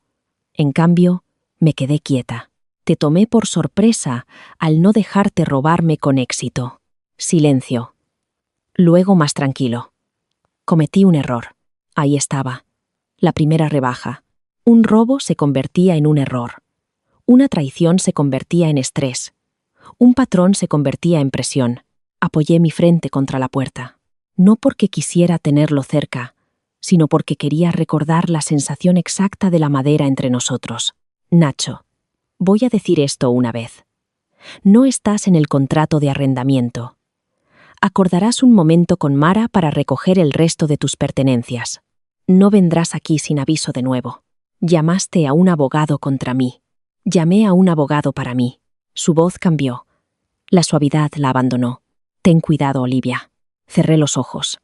En cambio, me quedé quieta. Te tomé por sorpresa al no dejarte robarme con éxito. Silencio. Luego más tranquilo. Cometí un error. Ahí estaba. La primera rebaja. Un robo se convertía en un error. Una traición se convertía en estrés. Un patrón se convertía en presión. Apoyé mi frente contra la puerta. No porque quisiera tenerlo cerca, sino porque quería recordar la sensación exacta de la madera entre nosotros. Nacho. Voy a decir esto una vez. No estás en el contrato de arrendamiento. Acordarás un momento con Mara para recoger el resto de tus pertenencias. No vendrás aquí sin aviso de nuevo. Llamaste a un abogado contra mí. Llamé a un abogado para mí. Su voz cambió. La suavidad la abandonó. Ten cuidado, Olivia. Cerré los ojos.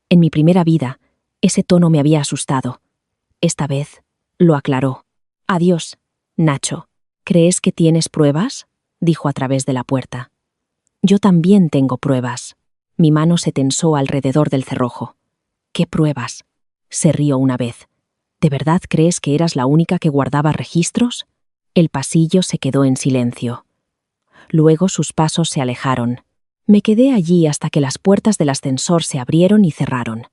En mi primera vida, ese tono me había asustado. Esta vez, lo aclaró. Adiós, Nacho. ¿Crees que tienes pruebas? Dijo a través de la puerta. Yo también tengo pruebas. Mi mano se tensó alrededor del cerrojo. ¿Qué pruebas? Se rió una vez. ¿De verdad crees que eras la única que guardaba registros? El pasillo se quedó en silencio. Luego sus pasos se alejaron. Me quedé allí hasta que las puertas del ascensor se abrieron y cerraron.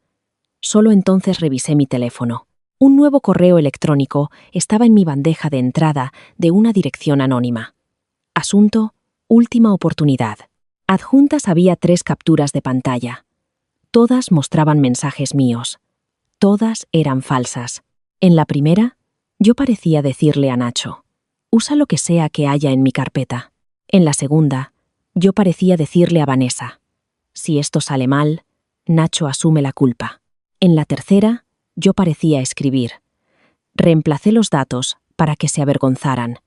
Solo entonces revisé mi teléfono. Un nuevo correo electrónico estaba en mi bandeja de entrada de una dirección anónima. Asunto: última oportunidad. Adjuntas había 3 capturas de pantalla. Todas mostraban mensajes míos. Todas eran falsas. En la primera, yo parecía decirle a Nacho: usa lo que sea que haya en mi carpeta. En la segunda, yo parecía decirle a Vanessa: si esto sale mal, Nacho asume la culpa. En la tercera, yo parecía escribir: reemplacé los datos para que se avergonzaran.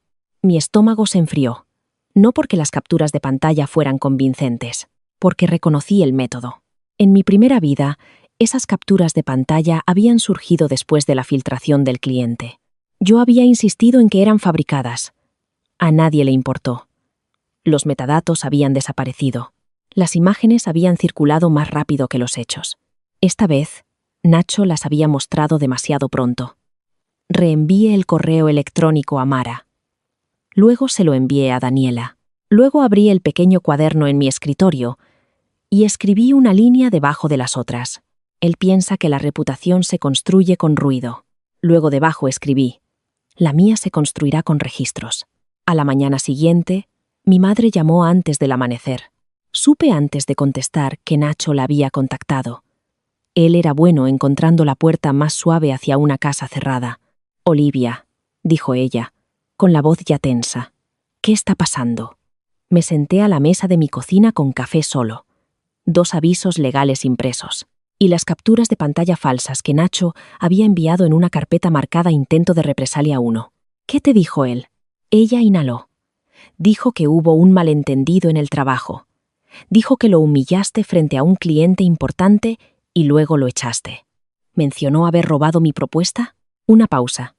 Mi estómago se enfrió, no porque las capturas de pantalla fueran convincentes, porque reconocí el método. En mi primera vida, esas capturas de pantalla habían surgido después de la filtración del cliente. Yo había insistido en que eran fabricadas. A nadie le importó. Los metadatos habían desaparecido. Las imágenes habían circulado más rápido que los hechos. Esta vez, Nacho las había mostrado demasiado pronto. Reenvié el correo electrónico a Mara. Luego se lo envié a Daniela. Luego abrí el pequeño cuaderno en mi escritorio y escribí una línea debajo de las otras. Él piensa que la reputación se construye con ruido. Luego debajo escribí: la mía se construirá con registros. A la mañana siguiente, mi madre llamó antes del amanecer. Supe antes de contestar que Nacho la había contactado. Él era bueno encontrando la puerta más suave hacia una casa cerrada. Olivia, dijo ella, con la voz ya tensa. ¿Qué está pasando? Me senté a la mesa de mi cocina con café solo. 2 avisos legales impresos. Y las capturas de pantalla falsas que Nacho había enviado en una carpeta marcada Intento de represalia 1. ¿Qué te dijo él? Ella inhaló. Dijo que hubo un malentendido en el trabajo. Dijo que lo humillaste frente a un cliente importante y luego lo echaste. ¿Mencionó haber robado mi propuesta? Una pausa.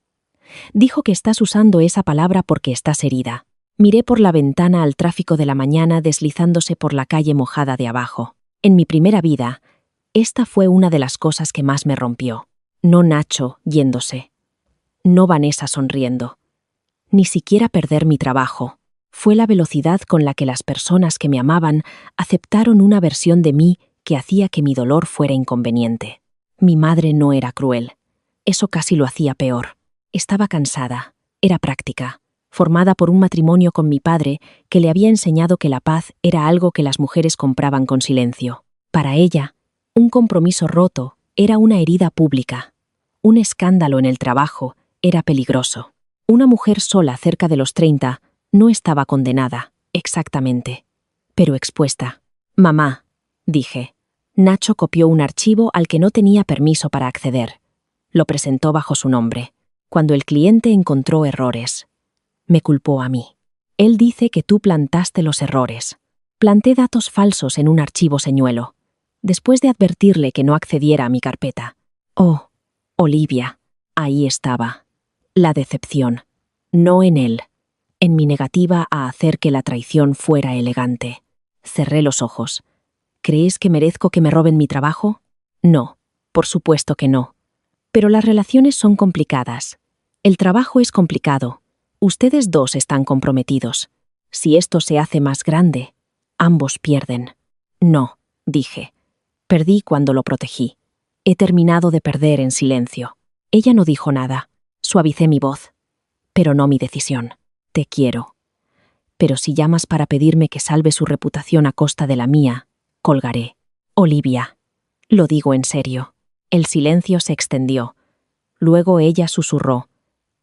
Dijo que estás usando esa palabra porque estás herida. Miré por la ventana al tráfico de la mañana deslizándose por la calle mojada de abajo. En mi primera vida, esta fue una de las cosas que más me rompió. No Nacho yéndose. No Vanessa sonriendo. Ni siquiera perder mi trabajo. Fue la velocidad con la que las personas que me amaban aceptaron una versión de mí que hacía que mi dolor fuera inconveniente. Mi madre no era cruel. Eso casi lo hacía peor. Estaba cansada. Era práctica. Formada por un matrimonio con mi padre que le había enseñado que la paz era algo que las mujeres compraban con silencio. Para ella, un compromiso roto era una herida pública. Un escándalo en el trabajo era peligroso. Una mujer sola cerca de los 30 no estaba condenada, exactamente, pero expuesta. Mamá, dije. Nacho copió un archivo al que no tenía permiso para acceder. Lo presentó bajo su nombre. Cuando el cliente encontró errores, me culpó a mí. Él dice que tú plantaste los errores. Planté datos falsos en un archivo señuelo, después de advertirle que no accediera a mi carpeta. Oh, Olivia, ahí estaba. La decepción. No en él. En mi negativa a hacer que la traición fuera elegante. Cerré los ojos. ¿Crees que merezco que me roben mi trabajo? No, por supuesto que no. Pero las relaciones son complicadas. El trabajo es complicado. Ustedes 2 están comprometidos. Si esto se hace más grande, ambos pierden. No, dije. Perdí cuando lo protegí. He terminado de perder en silencio. Ella no dijo nada. Suavicé mi voz. Pero no mi decisión. Te quiero. Pero si llamas para pedirme que salve su reputación a costa de la mía, colgaré. Olivia. Lo digo en serio. El silencio se extendió. Luego ella susurró.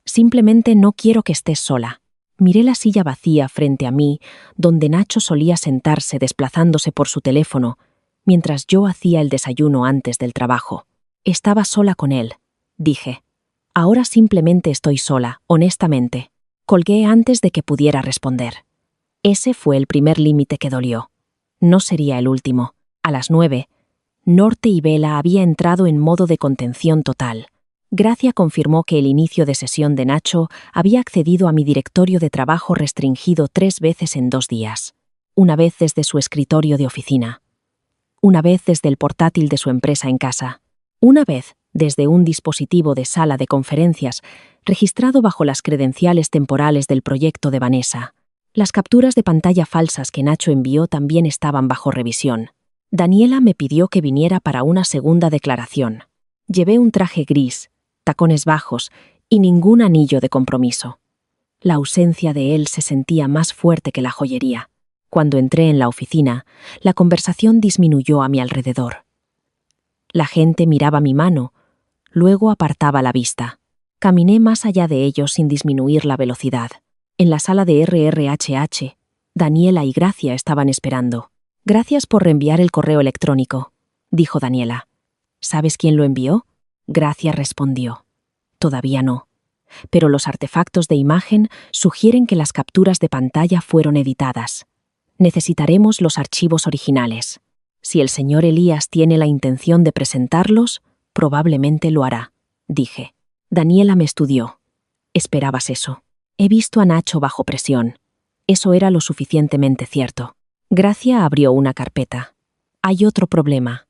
Simplemente no quiero que estés sola. Miré la silla vacía frente a mí, donde Nacho solía sentarse desplazándose por su teléfono, mientras yo hacía el desayuno antes del trabajo. Estaba sola con él, dije. Ahora simplemente estoy sola, honestamente. Colgué antes de que pudiera responder. Ese fue el primer límite que dolió. No sería el último. A las 9, Norte y Vela había entrado en modo de contención total. Gracia confirmó que el inicio de sesión de Nacho había accedido a mi directorio de trabajo restringido 3 veces en 2 días. Una vez desde su escritorio de oficina. Una vez desde el portátil de su empresa en casa. Una vez desde un dispositivo de sala de conferencias registrado bajo las credenciales temporales del proyecto de Vanessa. Las capturas de pantalla falsas que Nacho envió también estaban bajo revisión. Daniela me pidió que viniera para una segunda declaración. Llevé un traje gris, tacones bajos y ningún anillo de compromiso. La ausencia de él se sentía más fuerte que la joyería. Cuando entré en la oficina, la conversación disminuyó a mi alrededor. La gente miraba mi mano, luego apartaba la vista. Caminé más allá de ellos sin disminuir la velocidad. En la sala de RRHH, Daniela y Gracia estaban esperando. «Gracias por reenviar el correo electrónico», dijo Daniela. «¿Sabes quién lo envió?». Gracia respondió. «Todavía no. Pero los artefactos de imagen sugieren que las capturas de pantalla fueron editadas. Necesitaremos los archivos originales. Si el señor Elías tiene la intención de presentarlos, probablemente lo hará», dije. Daniela me estudió. «¿Esperabas eso? He visto a Nacho bajo presión». Eso era lo suficientemente cierto. Gracia abrió una carpeta. «Hay otro problema.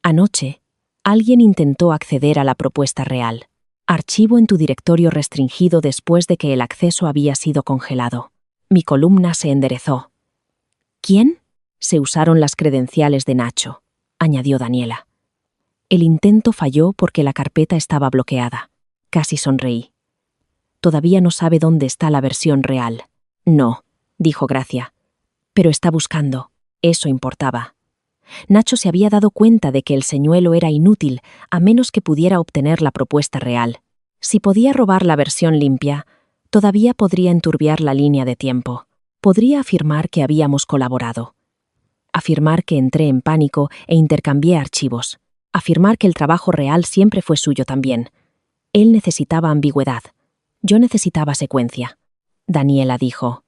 Anoche, alguien intentó acceder a la propuesta real. Archivo en tu directorio restringido después de que el acceso había sido congelado». Mi columna se enderezó. «¿Quién?». «Se usaron las credenciales de Nacho», añadió Daniela. «El intento falló porque la carpeta estaba bloqueada». Casi sonreí. «Todavía no sabe dónde está la versión real». «No», dijo Gracia. «Pero está buscando». Eso importaba. Nacho se había dado cuenta de que el señuelo era inútil a menos que pudiera obtener la propuesta real. Si podía robar la versión limpia, todavía podría enturbiar la línea de tiempo. Podría afirmar que habíamos colaborado. Afirmar que entré en pánico e intercambié archivos. Afirmar que el trabajo real siempre fue suyo también. Él necesitaba ambigüedad. Yo necesitaba secuencia. Daniela dijo.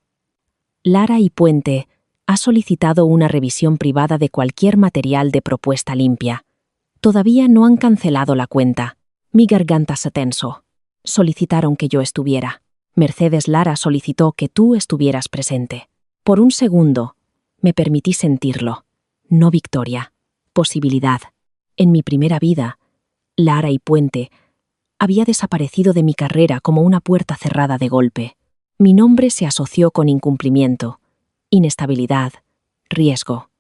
«Lara y Puente ha solicitado una revisión privada de cualquier material de propuesta limpia. Todavía no han cancelado la cuenta. Mi garganta se tensó. Solicitaron que yo estuviera. Mercedes Lara solicitó que tú estuvieras presente. Por un segundo, me permití sentirlo. No victoria. Posibilidad. En mi primera vida, Lara y Puente había desaparecido de mi carrera como una puerta cerrada de golpe. Mi nombre se asoció con incumplimiento, inestabilidad, riesgo.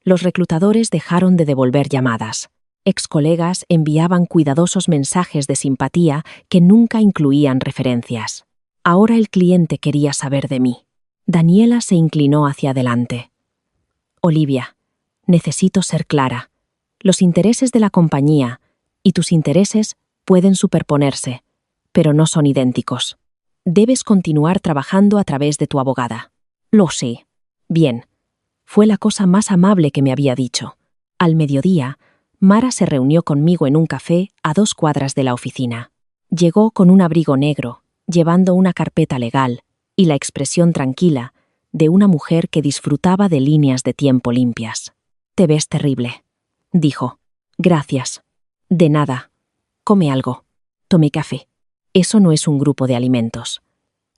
Los reclutadores dejaron de devolver llamadas. Excolegas enviaban cuidadosos mensajes de simpatía que nunca incluían referencias. Ahora el cliente quería saber de mí. Daniela se inclinó hacia adelante. «Olivia, necesito ser clara. Los intereses de la compañía y tus intereses pueden superponerse, pero no son idénticos. Debes continuar trabajando a través de tu abogada». «Lo sé». «Bien». Fue la cosa más amable que me había dicho. Al mediodía, Mara se reunió conmigo en un café a 2 cuadras de la oficina. Llegó con un abrigo negro, llevando una carpeta legal y la expresión tranquila de una mujer que disfrutaba de líneas de tiempo limpias. «Te ves terrible», dijo. «Gracias». «De nada. Come algo». Tomé café. Eso no es un grupo de alimentos.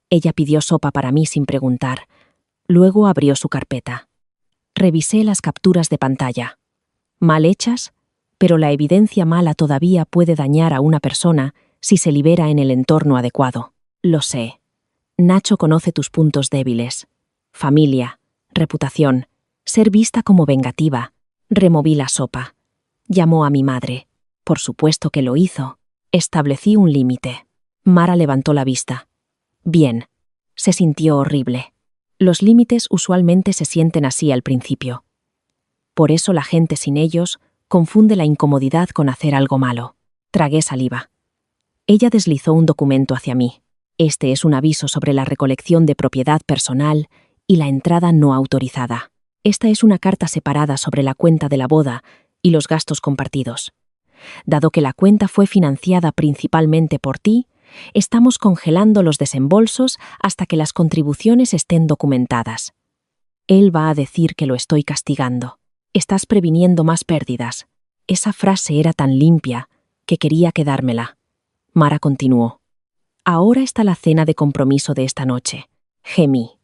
Ella pidió sopa para mí sin preguntar. Luego abrió su carpeta. Revisé las capturas de pantalla. Mal hechas, pero la evidencia mala todavía puede dañar a una persona si se libera en el entorno adecuado. Lo sé. Nacho conoce tus puntos débiles. Familia, reputación, ser vista como vengativa. Removí la sopa. Llamó a mi madre. Por supuesto que lo hizo. Establecí un límite. Mara levantó la vista. Bien. Se sintió horrible. Los límites usualmente se sienten así al principio. Por eso la gente sin ellos confunde la incomodidad con hacer algo malo. Tragué saliva. Ella deslizó un documento hacia mí. Este es un aviso sobre la recolección de propiedad personal y la entrada no autorizada. Esta es una carta separada sobre la cuenta de la boda y los gastos compartidos. Dado que la cuenta fue financiada principalmente por ti, estamos congelando los desembolsos hasta que las contribuciones estén documentadas. Él va a decir que lo estoy castigando. Estás previniendo más pérdidas. Esa frase era tan limpia que quería quedármela. Mara continuó. Ahora está la cena de compromiso de esta noche. Gemí.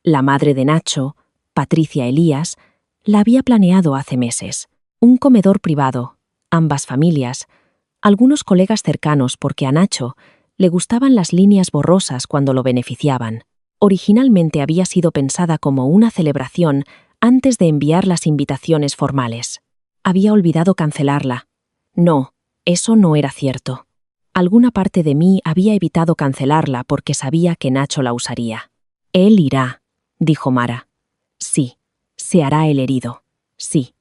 La madre de Nacho, Patricia Elías, la había planeado hace meses. Un comedor privado, ambas familias, algunos colegas cercanos porque a Nacho le gustaban las líneas borrosas cuando lo beneficiaban. Originalmente había sido pensada como una celebración antes de enviar las invitaciones formales. Había olvidado cancelarla. No, eso no era cierto. Alguna parte de mí había evitado cancelarla porque sabía que Nacho la usaría. Él irá, dijo Mara. Sí, se hará el herido. Sí.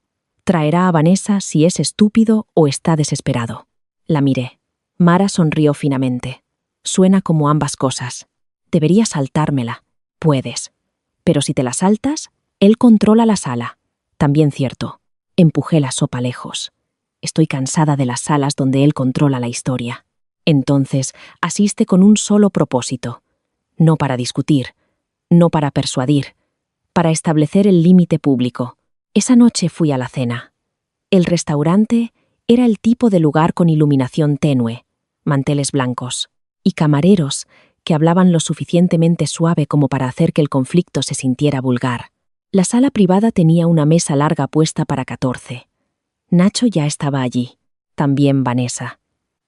Traerá a Vanessa si es estúpido o está desesperado. La miré. Mara sonrió finamente. Suena como ambas cosas. Deberías saltármela. Puedes. Pero si te la saltas, él controla la sala. También cierto. Empujé la sopa lejos. Estoy cansada de las salas donde él controla la historia. Entonces, asiste con un solo propósito. No para discutir, no para persuadir, para establecer el límite público. Esa noche fui a la cena. El restaurante era el tipo de lugar con iluminación tenue, manteles blancos, y camareros que hablaban lo suficientemente suave como para hacer que el conflicto se sintiera vulgar. La sala privada tenía una mesa larga puesta para 14. Nacho ya estaba allí, también Vanessa.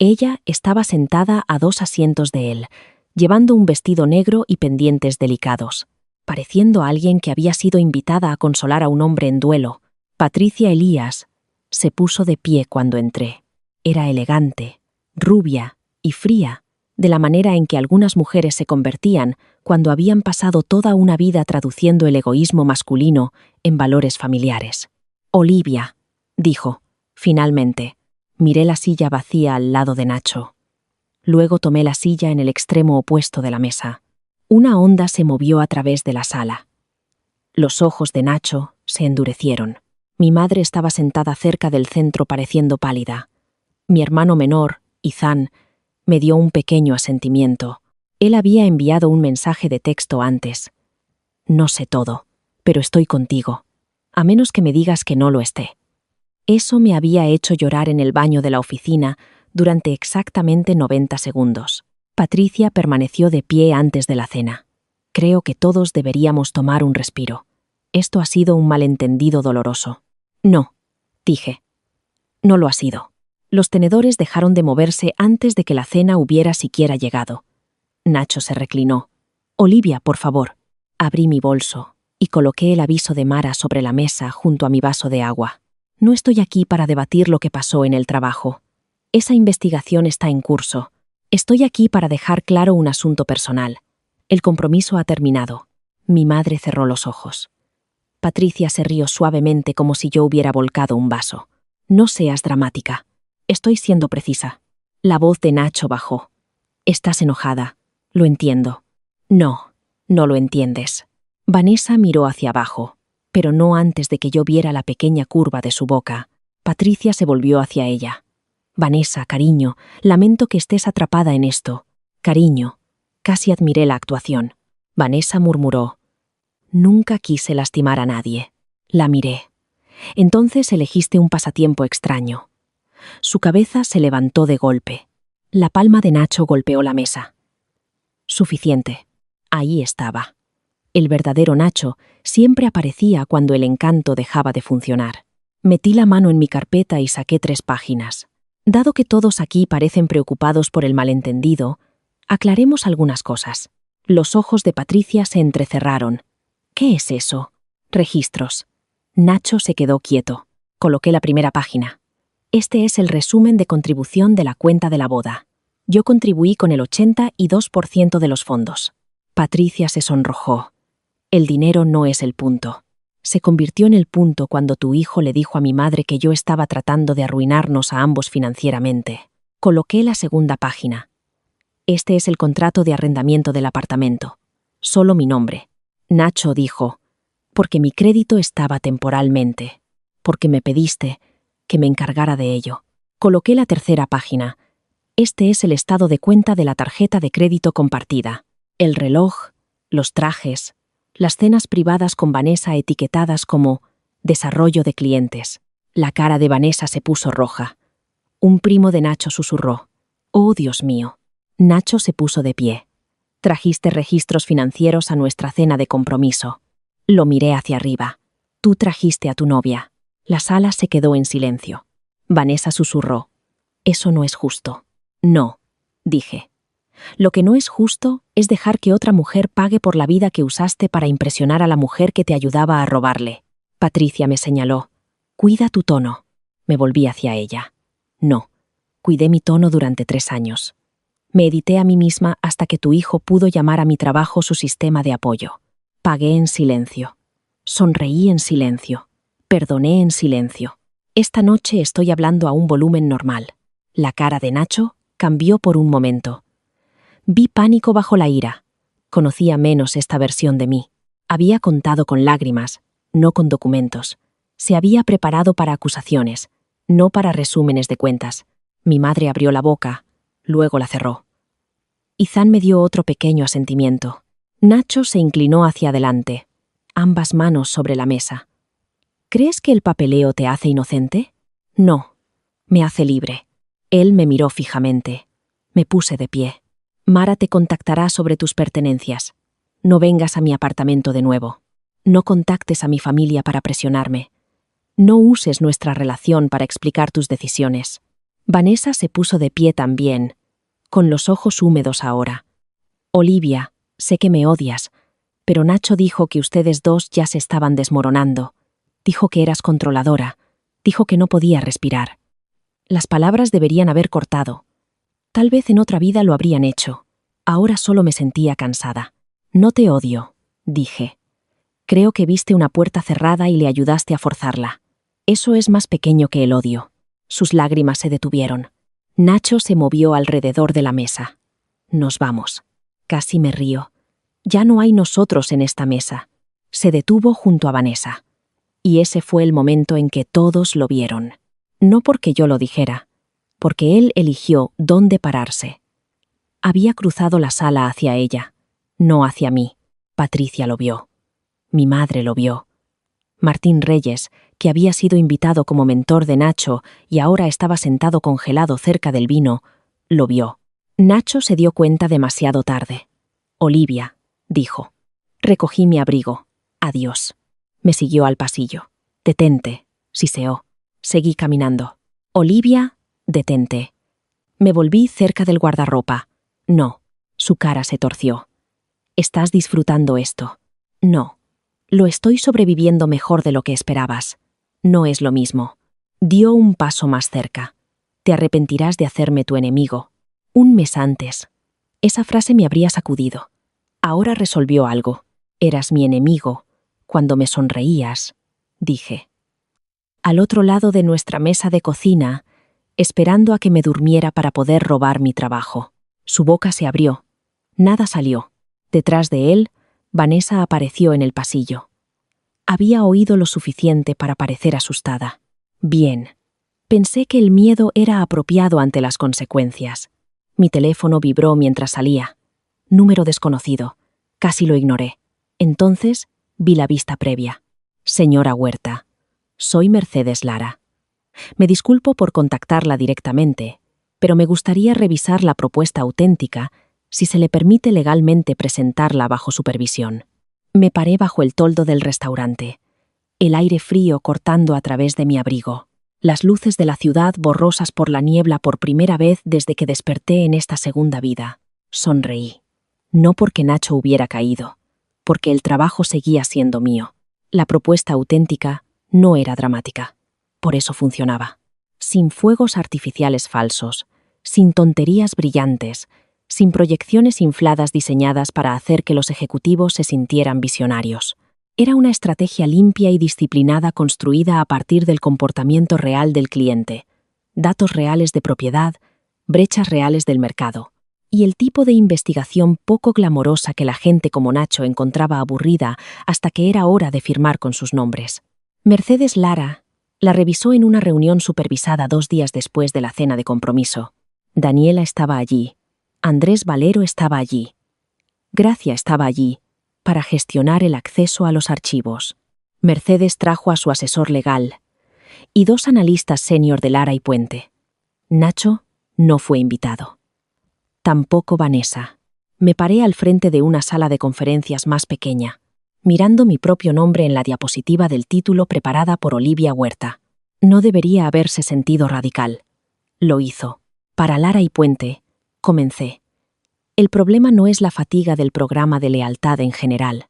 Ella estaba sentada a 2 asientos de él, llevando un vestido negro y pendientes delicados, pareciendo a alguien que había sido invitada a consolar a un hombre en duelo. Patricia Elías se puso de pie cuando entré. Era elegante, rubia y fría, de la manera en que algunas mujeres se convertían cuando habían pasado toda una vida traduciendo el egoísmo masculino en valores familiares. Olivia, dijo, finalmente. Miré la silla vacía al lado de Nacho. Luego tomé la silla en el extremo opuesto de la mesa. Una onda se movió a través de la sala. Los ojos de Nacho se endurecieron. Mi madre estaba sentada cerca del centro pareciendo pálida. Mi hermano menor, Izan, me dio un pequeño asentimiento. Él había enviado un mensaje de texto antes. No sé todo, pero estoy contigo, a menos que me digas que no lo esté. Eso me había hecho llorar en el baño de la oficina durante exactamente 90 segundos. Patricia permaneció de pie antes de la cena. Creo que todos deberíamos tomar un respiro. Esto ha sido un malentendido doloroso. No, dije. No lo ha sido. Los tenedores dejaron de moverse antes de que la cena hubiera siquiera llegado. Nacho se reclinó. Olivia, por favor. Abrí mi bolso y coloqué el aviso de Mara sobre la mesa junto a mi vaso de agua. No estoy aquí para debatir lo que pasó en el trabajo. Esa investigación está en curso. Estoy aquí para dejar claro un asunto personal. El compromiso ha terminado. Mi madre cerró los ojos. Patricia se rió suavemente como si yo hubiera volcado un vaso. No seas dramática. Estoy siendo precisa. La voz de Nacho bajó. Estás enojada. Lo entiendo. No, no lo entiendes. Vanessa miró hacia abajo, pero no antes de que yo viera la pequeña curva de su boca. Patricia se volvió hacia ella. Vanessa, cariño, lamento que estés atrapada en esto. Cariño. Casi admiré la actuación. Vanessa murmuró. Nunca quise lastimar a nadie. La miré. Entonces elegiste un pasatiempo extraño. Su cabeza se levantó de golpe. La palma de Nacho golpeó la mesa. Suficiente. Ahí estaba. El verdadero Nacho siempre aparecía cuando el encanto dejaba de funcionar. Metí la mano en mi carpeta y saqué 3 páginas. Dado que todos aquí parecen preocupados por el malentendido, aclaremos algunas cosas. Los ojos de Patricia se entrecerraron. ¿Qué es eso? Registros. Nacho se quedó quieto. Coloqué la primera página. Este es el resumen de contribución de la cuenta de la boda. Yo contribuí con el 82% de los fondos. Patricia se sonrojó. El dinero no es el punto. Se convirtió en el punto cuando tu hijo le dijo a mi madre que yo estaba tratando de arruinarnos a ambos financieramente. Coloqué la segunda página. Este es el contrato de arrendamiento del apartamento. Solo mi nombre. Nacho dijo, porque mi crédito estaba temporalmente. Porque me pediste que me encargara de ello. Coloqué la tercera página. Este es el estado de cuenta de la tarjeta de crédito compartida. El reloj, los trajes, las cenas privadas con Vanessa etiquetadas como desarrollo de clientes. La cara de Vanessa se puso roja. Un primo de Nacho susurró. Oh, Dios mío. Nacho se puso de pie. Trajiste registros financieros a nuestra cena de compromiso. Lo miré hacia arriba. Tú trajiste a tu novia. La sala se quedó en silencio. Vanessa susurró. Eso no es justo. No, dije. Lo que no es justo es dejar que otra mujer pague por la vida que usaste para impresionar a la mujer que te ayudaba a robarle. Patricia me señaló. Cuida tu tono. Me volví hacia ella. No. Cuidé mi tono durante 3 años. Me edité a mí misma hasta que tu hijo pudo llamar a mi trabajo su sistema de apoyo. Pagué en silencio. Sonreí en silencio. Perdoné en silencio. Esta noche estoy hablando a un volumen normal. La cara de Nacho cambió por un momento. Vi pánico bajo la ira. Conocía menos esta versión de mí. Había contado con lágrimas, no con documentos. Se había preparado para acusaciones, no para resúmenes de cuentas. Mi madre abrió la boca, luego la cerró. Izan me dio otro pequeño asentimiento. Nacho se inclinó hacia adelante, ambas manos sobre la mesa. ¿Crees que el papeleo te hace inocente? No, me hace libre. Él me miró fijamente. Me puse de pie. Mara te contactará sobre tus pertenencias. No vengas a mi apartamento de nuevo. No contactes a mi familia para presionarme. No uses nuestra relación para explicar tus decisiones. Vanessa se puso de pie también, con los ojos húmedos ahora. Olivia, sé que me odias, pero Nacho dijo que ustedes dos ya se estaban desmoronando. Dijo que eras controladora. Dijo que no podía respirar. Las palabras deberían haber cortado. Tal vez en otra vida lo habrían hecho. Ahora solo me sentía cansada. No te odio, dije. Creo que viste una puerta cerrada y le ayudaste a forzarla. Eso es más pequeño que el odio. Sus lágrimas se detuvieron. Nacho se movió alrededor de la mesa. Nos vamos. Casi me río. Ya no hay nosotros en esta mesa. Se detuvo junto a Vanessa. Y ese fue el momento en que todos lo vieron. No porque yo lo dijera, porque él eligió dónde pararse. Había cruzado la sala hacia ella, no hacia mí. Patricia lo vio. Mi madre lo vio. Martín Reyes, que había sido invitado como mentor de Nacho y ahora estaba sentado congelado cerca del vino, lo vio. Nacho se dio cuenta demasiado tarde. Olivia, dijo. Recogí mi abrigo. Adiós. Me siguió al pasillo. Detente, siseó. Seguí caminando. Olivia, detente. Me volví cerca del guardarropa. No. Su cara se torció. ¿Estás disfrutando esto? No. Lo estoy sobreviviendo mejor de lo que esperabas. No es lo mismo. Dio un paso más cerca. Te arrepentirás de hacerme tu enemigo. Un mes antes. Esa frase me habría sacudido. Ahora resolvió algo. Eras mi enemigo. Cuando me sonreías, dije. Al otro lado de nuestra mesa de cocina, esperando a que me durmiera para poder robar mi trabajo. Su boca se abrió. Nada salió. Detrás de él, Vanessa apareció en el pasillo. Había oído lo suficiente para parecer asustada. Bien. Pensé que el miedo era apropiado ante las consecuencias. Mi teléfono vibró mientras salía. Número desconocido. Casi lo ignoré. Entonces, vi la vista previa. Señora Huerta. Soy Mercedes Lara. Me disculpo por contactarla directamente, pero me gustaría revisar la propuesta auténtica si se le permite legalmente presentarla bajo supervisión. Me paré bajo el toldo del restaurante, el aire frío cortando a través de mi abrigo, las luces de la ciudad borrosas por la niebla por primera vez desde que desperté en esta segunda vida. Sonreí. No porque Nacho hubiera caído, porque el trabajo seguía siendo mío. La propuesta auténtica no era dramática. Por eso funcionaba. Sin fuegos artificiales falsos, sin tonterías brillantes, sin proyecciones infladas diseñadas para hacer que los ejecutivos se sintieran visionarios. Era una estrategia limpia y disciplinada construida a partir del comportamiento real del cliente, datos reales de propiedad, brechas reales del mercado, y el tipo de investigación poco glamorosa que la gente como Nacho encontraba aburrida hasta que era hora de firmar con sus nombres. Mercedes Lara la revisó en una reunión supervisada 2 días después de la cena de compromiso. Daniela estaba allí. Andrés Valero estaba allí. Gracia estaba allí, para gestionar el acceso a los archivos. Mercedes trajo a su asesor legal y 2 analistas senior de Lara y Puente. Nacho no fue invitado. Tampoco Vanessa. Me paré al frente de una sala de conferencias más pequeña, mirando mi propio nombre en la diapositiva del título preparada por Olivia Huerta. No debería haberse sentido radical. Lo hizo. Para Lara y Puente, comencé. El problema no es la fatiga del programa de lealtad en general.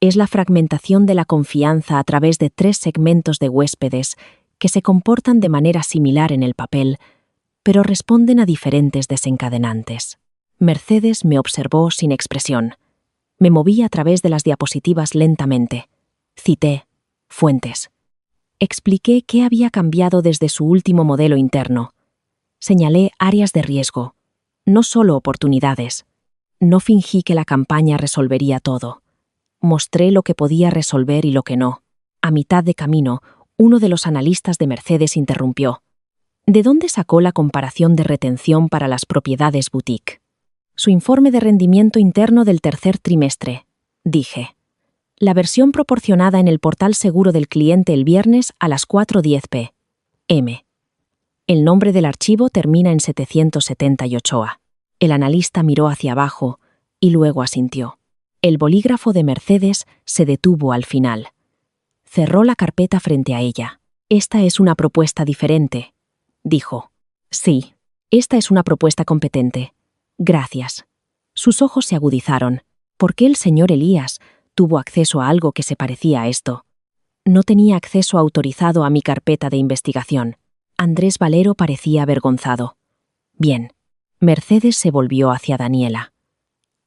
Es la fragmentación de la confianza a través de 3 segmentos de huéspedes que se comportan de manera similar en el papel, pero responden a diferentes desencadenantes. Mercedes me observó sin expresión. Me moví a través de las diapositivas lentamente. Cité fuentes. Expliqué qué había cambiado desde su último modelo interno. Señalé áreas de riesgo, no solo oportunidades. No fingí que la campaña resolvería todo. Mostré lo que podía resolver y lo que no. A mitad de camino, uno de los analistas de Mercedes interrumpió. ¿De dónde sacó la comparación de retención para las propiedades boutique? Su informe de rendimiento interno del tercer trimestre, dije. La versión proporcionada en el portal seguro del cliente el viernes a las 4:10 p.m. El nombre del archivo termina en 778A. El analista miró hacia abajo y luego asintió. El bolígrafo de Mercedes se detuvo al final. Cerró la carpeta frente a ella. Esta es una propuesta diferente, dijo. Sí, esta es una propuesta competente. Gracias. Sus ojos se agudizaron. ¿Por qué el señor Elías tuvo acceso a algo que se parecía a esto? No tenía acceso autorizado a mi carpeta de investigación. Andrés Valero parecía avergonzado. Bien. Mercedes se volvió hacia Daniela.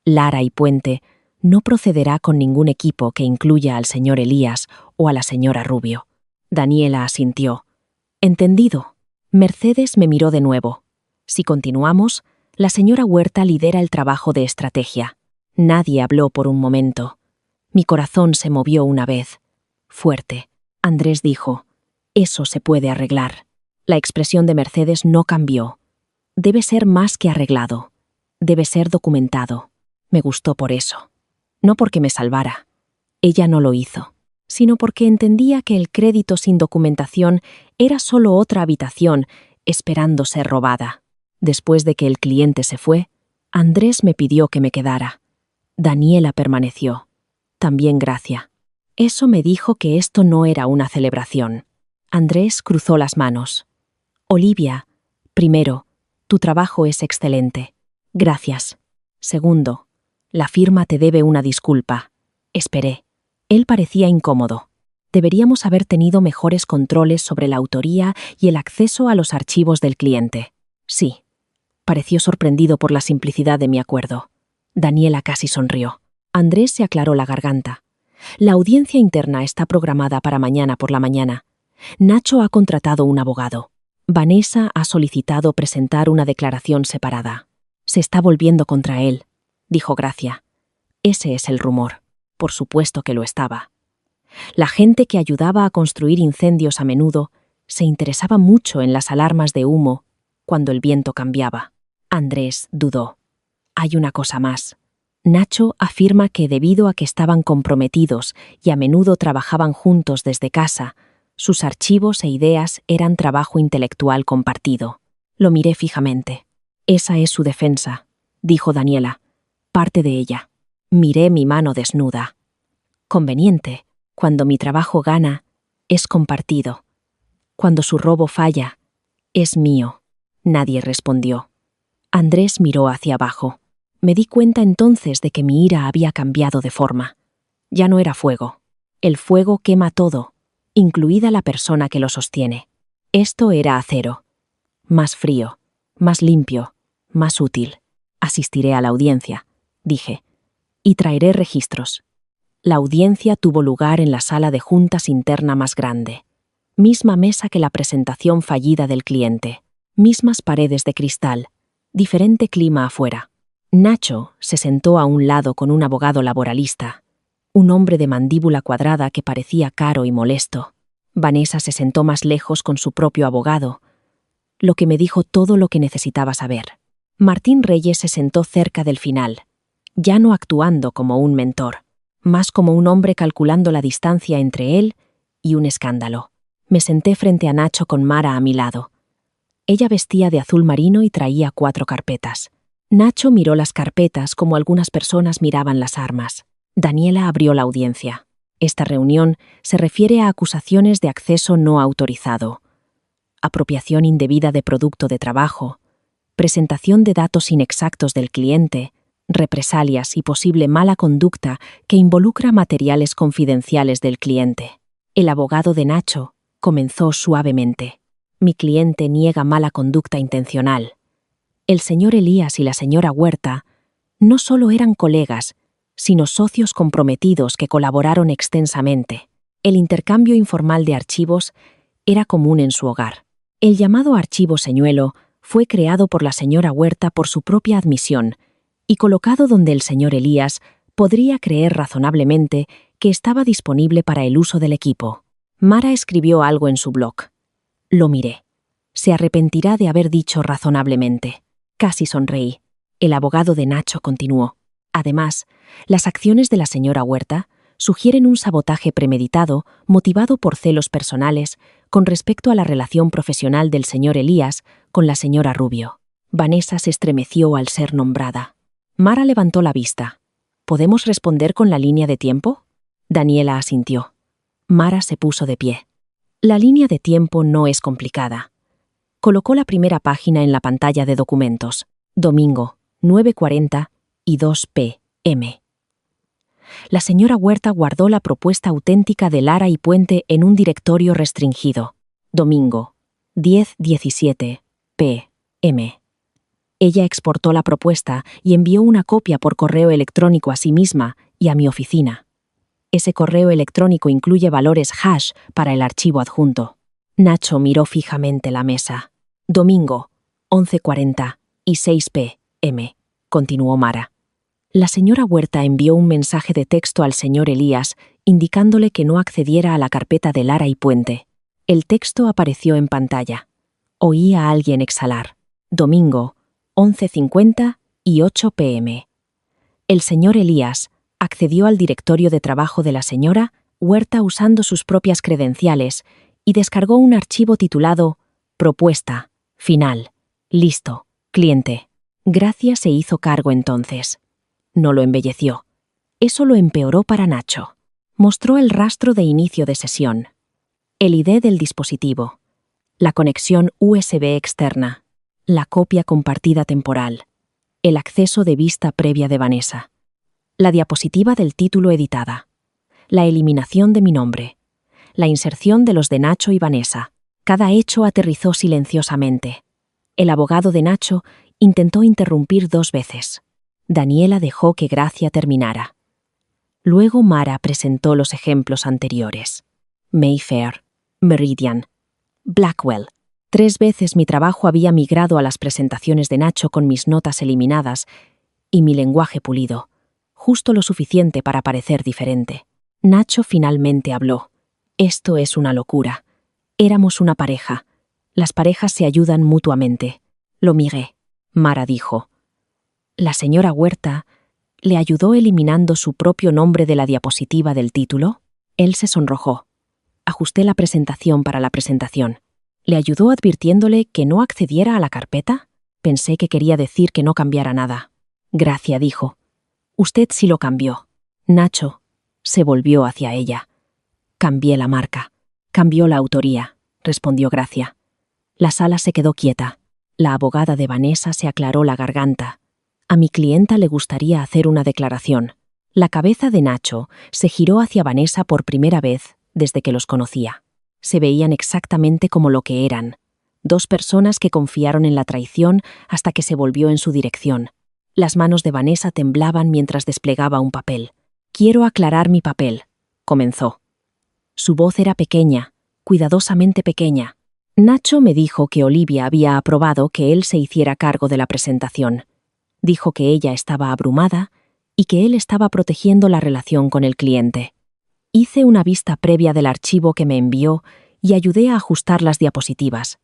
Lara y Puente no procederá con ningún equipo que incluya al señor Elías o a la señora Rubio. Daniela asintió. Entendido. Mercedes me miró de nuevo. Si continuamos, la señora Huerta lidera el trabajo de estrategia. Nadie habló por un momento. Mi corazón se movió una vez. Fuerte. Andrés dijo, eso se puede arreglar. La expresión de Mercedes no cambió. Debe ser más que arreglado. Debe ser documentado. Me gustó por eso. No porque me salvara. Ella no lo hizo, sino porque entendía que el crédito sin documentación era solo otra habitación esperando ser robada. Después de que el cliente se fue, Andrés me pidió que me quedara. Daniela permaneció. También Gracia. Eso me dijo que esto no era una celebración. Andrés cruzó las manos. Olivia, primero, tu trabajo es excelente. Gracias. Segundo, la firma te debe una disculpa. Esperé. Él parecía incómodo. Deberíamos haber tenido mejores controles sobre la autoría y el acceso a los archivos del cliente. Sí. Pareció sorprendido por la simplicidad de mi acuerdo. Daniela casi sonrió. Andrés se aclaró la garganta. La audiencia interna está programada para mañana por la mañana. Nacho ha contratado un abogado. Vanessa ha solicitado presentar una declaración separada. Se está volviendo contra él, dijo Gracia. Ese es el rumor. Por supuesto que lo estaba. La gente que ayudaba a construir incendios a menudo se interesaba mucho en las alarmas de humo cuando el viento cambiaba. Andrés dudó. Hay una cosa más. Nacho afirma que debido a que estaban comprometidos y a menudo trabajaban juntos desde casa, sus archivos e ideas eran trabajo intelectual compartido. Lo miré fijamente. Esa es su defensa, dijo Daniela. Parte de ella. Miré mi mano desnuda. Conveniente. Cuando mi trabajo gana, es compartido. Cuando su robo falla, es mío. Nadie respondió. Andrés miró hacia abajo. Me di cuenta entonces de que mi ira había cambiado de forma. Ya no era fuego. El fuego quema todo, incluida la persona que lo sostiene. Esto era acero. Más frío, más limpio, más útil. Asistiré a la audiencia, dije, y traeré registros. La audiencia tuvo lugar en la sala de juntas interna más grande. Misma mesa que la presentación fallida del cliente. Mismas paredes de cristal. Diferente clima afuera. Nacho se sentó a un lado con un abogado laboralista, un hombre de mandíbula cuadrada que parecía caro y molesto. Vanessa se sentó más lejos con su propio abogado, lo que me dijo todo lo que necesitaba saber. Martín Reyes se sentó cerca del final, ya no actuando como un mentor, más como un hombre calculando la distancia entre él y un escándalo. Me senté frente a Nacho con Mara a mi lado. Ella vestía de azul marino y traía 4 carpetas. Nacho miró las carpetas como algunas personas miraban las armas. Daniela abrió la audiencia. Esta reunión se refiere a acusaciones de acceso no autorizado, apropiación indebida de producto de trabajo, presentación de datos inexactos del cliente, represalias y posible mala conducta que involucra materiales confidenciales del cliente. El abogado de Nacho comenzó suavemente. Mi cliente niega mala conducta intencional. El señor Elías y la señora Huerta no solo eran colegas, sino socios comprometidos que colaboraron extensamente. El intercambio informal de archivos era común en su hogar. El llamado archivo señuelo fue creado por la señora Huerta por su propia admisión y colocado donde el señor Elías podría creer razonablemente que estaba disponible para el uso del equipo. Mara escribió algo en su blog. Lo miré. Se arrepentirá de haber dicho razonablemente. Casi sonreí. El abogado de Nacho continuó. Además, las acciones de la señora Huerta sugieren un sabotaje premeditado motivado por celos personales con respecto a la relación profesional del señor Elías con la señora Rubio. Vanessa se estremeció al ser nombrada. Mara levantó la vista. ¿Podemos responder con la línea de tiempo? Daniela asintió. Mara se puso de pie. La línea de tiempo no es complicada. Colocó la primera página en la pantalla de documentos. Domingo, 9:40 y 2 p.m. La señora Huerta guardó la propuesta auténtica de Lara y Puente en un directorio restringido. Domingo, 10:17 p.m. Ella exportó la propuesta y envió una copia por correo electrónico a sí misma y a mi oficina. Ese correo electrónico incluye valores hash para el archivo adjunto. Nacho miró fijamente la mesa. Domingo, 11:40 y 6 p.m., continuó Mara. La señora Huerta envió un mensaje de texto al señor Elías indicándole que no accediera a la carpeta de Lara y Puente. El texto apareció en pantalla. Oí a alguien exhalar. Domingo, 11:50 y 8 p.m. El señor Elías accedió al directorio de trabajo de la señora Huerta usando sus propias credenciales y descargó un archivo titulado Propuesta, final, listo, cliente. Gracia se hizo cargo entonces. No lo embelleció. Eso lo empeoró para Nacho. Mostró el rastro de inicio de sesión, el ID del dispositivo, la conexión USB externa, la copia compartida temporal, el acceso de vista previa de Vanessa, la diapositiva del título editada, la eliminación de mi nombre, la inserción de los de Nacho y Vanessa. Cada hecho aterrizó silenciosamente. El abogado de Nacho intentó interrumpir 2 veces. Daniela dejó que Gracia terminara. Luego Mara presentó los ejemplos anteriores. Mayfair, Meridian, Blackwell. 3 veces mi trabajo había migrado a las presentaciones de Nacho con mis notas eliminadas y mi lenguaje pulido, justo lo suficiente para parecer diferente. Nacho finalmente habló. Esto es una locura. Éramos una pareja. Las parejas se ayudan mutuamente. Lo miré. Mara dijo. ¿La señora Huerta le ayudó eliminando su propio nombre de la diapositiva del título? Él se sonrojó. Ajusté la presentación para la presentación. ¿Le ayudó advirtiéndole que no accediera a la carpeta? Pensé que quería decir que no cambiara nada. Gracia dijo. Usted sí lo cambió. Nacho se volvió hacia ella. Cambié la marca. Cambió la autoría, respondió Gracia. La sala se quedó quieta. La abogada de Vanessa se aclaró la garganta. A mi clienta le gustaría hacer una declaración. La cabeza de Nacho se giró hacia Vanessa por primera vez desde que los conocía. Se veían exactamente como lo que eran. 2 personas que confiaron en la traición hasta que se volvió en su dirección. Las manos de Vanessa temblaban mientras desplegaba un papel. Quiero aclarar mi papel, comenzó. Su voz era pequeña, cuidadosamente pequeña. Nacho me dijo que Olivia había aprobado que él se hiciera cargo de la presentación. Dijo que ella estaba abrumada y que él estaba protegiendo la relación con el cliente. Hice una vista previa del archivo que me envió y ayudé a ajustar las diapositivas,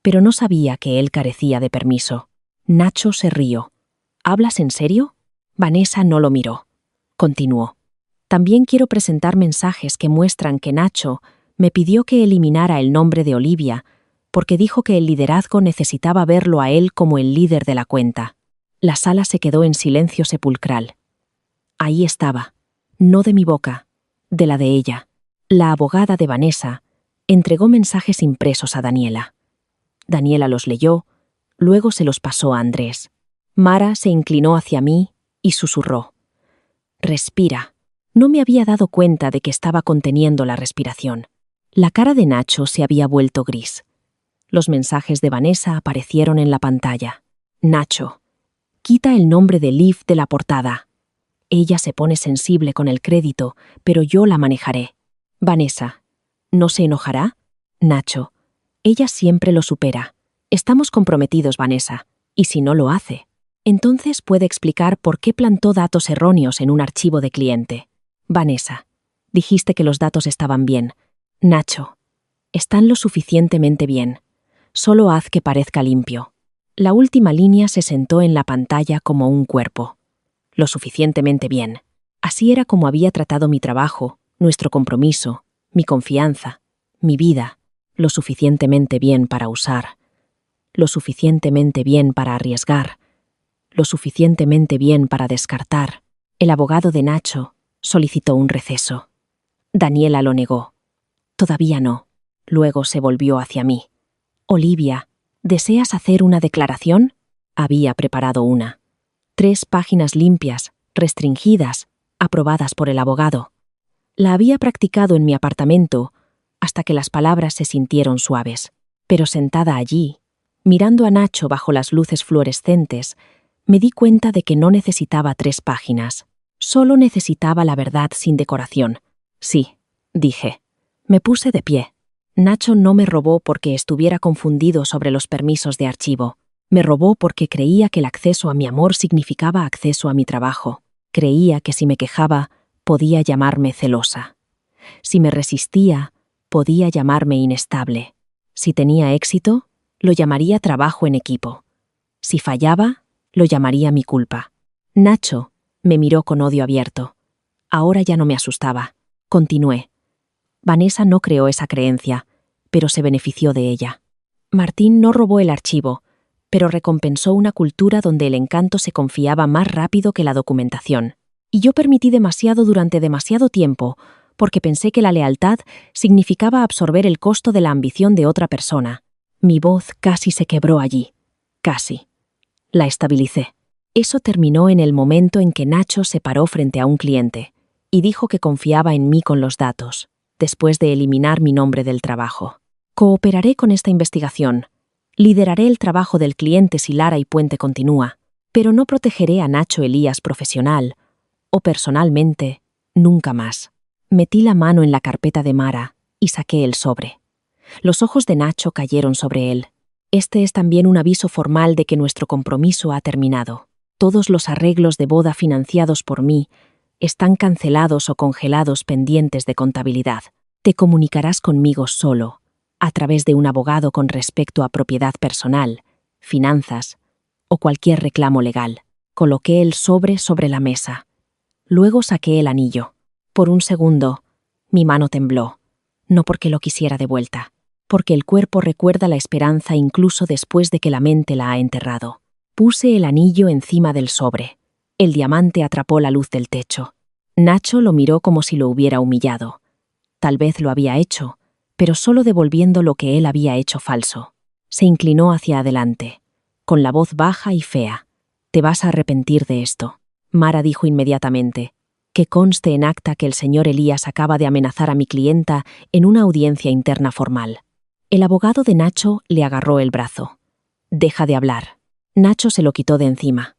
pero no sabía que él carecía de permiso. Nacho se rió. ¿Hablas en serio? Vanessa no lo miró. Continuó. También quiero presentar mensajes que muestran que Nacho me pidió que eliminara el nombre de Olivia porque dijo que el liderazgo necesitaba verlo a él como el líder de la cuenta. La sala se quedó en silencio sepulcral. Ahí estaba, no de mi boca, de la de ella. La abogada de Vanessa entregó mensajes impresos a Daniela. Daniela los leyó, luego se los pasó a Andrés. Mara se inclinó hacia mí y susurró: «Respira». No me había dado cuenta de que estaba conteniendo la respiración. La cara de Nacho se había vuelto gris. Los mensajes de Vanessa aparecieron en la pantalla. Nacho: «Quita el nombre de Liv de la portada. Ella se pone sensible con el crédito, pero yo la manejaré». Vanessa: «¿No se enojará?» Nacho: «Ella siempre lo supera. Estamos comprometidos, Vanessa, y si no lo hace, entonces puede explicar por qué plantó datos erróneos en un archivo de cliente». Vanessa: «Dijiste que los datos estaban bien». Nacho: «Están lo suficientemente bien. Solo haz que parezca limpio». La última línea se sentó en la pantalla como un cuerpo. Lo suficientemente bien. Así era como había tratado mi trabajo, nuestro compromiso, mi confianza, mi vida. Lo suficientemente bien para usar. Lo suficientemente bien para arriesgar. Lo suficientemente bien para descartar. El abogado de Nacho solicitó un receso. Daniela lo negó. «Todavía no». Luego se volvió hacia mí. «Olivia, ¿deseas hacer una declaración?» Había preparado una. 3 páginas limpias, restringidas, aprobadas por el abogado. La había practicado en mi apartamento hasta que las palabras se sintieron suaves. Pero sentada allí, mirando a Nacho bajo las luces fluorescentes, me di cuenta de que no necesitaba 3 páginas. Solo necesitaba la verdad sin decoración. «Sí», dije. Me puse de pie. Nacho no me robó porque estuviera confundido sobre los permisos de archivo. Me robó porque creía que el acceso a mi amor significaba acceso a mi trabajo. Creía que si me quejaba, podía llamarme celosa. Si me resistía, podía llamarme inestable. Si tenía éxito, lo llamaría trabajo en equipo. Si fallaba, lo llamaría mi culpa. Nacho me miró con odio abierto. Ahora ya no me asustaba. Continué. Vanessa no creó esa creencia, pero se benefició de ella. Martín no robó el archivo, pero recompensó una cultura donde el encanto se confiaba más rápido que la documentación. Y yo permití demasiado durante demasiado tiempo, porque pensé que la lealtad significaba absorber el costo de la ambición de otra persona. Mi voz casi se quebró allí. Casi. La estabilicé. Eso terminó en el momento en que Nacho se paró frente a un cliente y dijo que confiaba en mí con los datos, después de eliminar mi nombre del trabajo. «Cooperaré con esta investigación. Lideraré el trabajo del cliente si Lara y Puente continúa, pero no protegeré a Nacho Elías profesional o personalmente, nunca más». Metí la mano en la carpeta de Mara y saqué el sobre. Los ojos de Nacho cayeron sobre él. «Este es también un aviso formal de que nuestro compromiso ha terminado. Todos los arreglos de boda financiados por mí están cancelados o congelados pendientes de contabilidad. Te comunicarás conmigo solo, a través de un abogado con respecto a propiedad personal, finanzas o cualquier reclamo legal». Coloqué el sobre la mesa. Luego saqué el anillo. Por un segundo, mi mano tembló. No porque lo quisiera de vuelta, porque el cuerpo recuerda la esperanza incluso después de que la mente la ha enterrado. Puse el anillo encima del sobre. El diamante atrapó la luz del techo. Nacho lo miró como si lo hubiera humillado. Tal vez lo había hecho, pero solo devolviendo lo que él había hecho falso. Se inclinó hacia adelante, con la voz baja y fea. «Te vas a arrepentir de esto». Mara dijo inmediatamente: «Que conste en acta que el señor Elías acaba de amenazar a mi clienta en una audiencia interna formal». El abogado de Nacho le agarró el brazo. «Deja de hablar». Nacho se lo quitó de encima.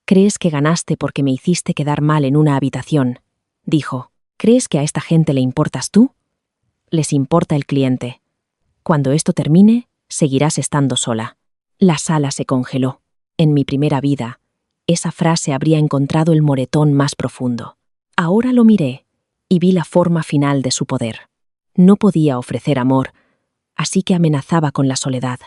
«¿Crees que ganaste porque me hiciste quedar mal en una habitación?», dijo. «¿Crees que a esta gente le importas tú? Les importa el cliente. Cuando esto termine, seguirás estando sola». La sala se congeló. En mi primera vida, esa frase habría encontrado el moretón más profundo. Ahora lo miré y vi la forma final de su poder. No podía ofrecer amor, así que amenazaba con la soledad.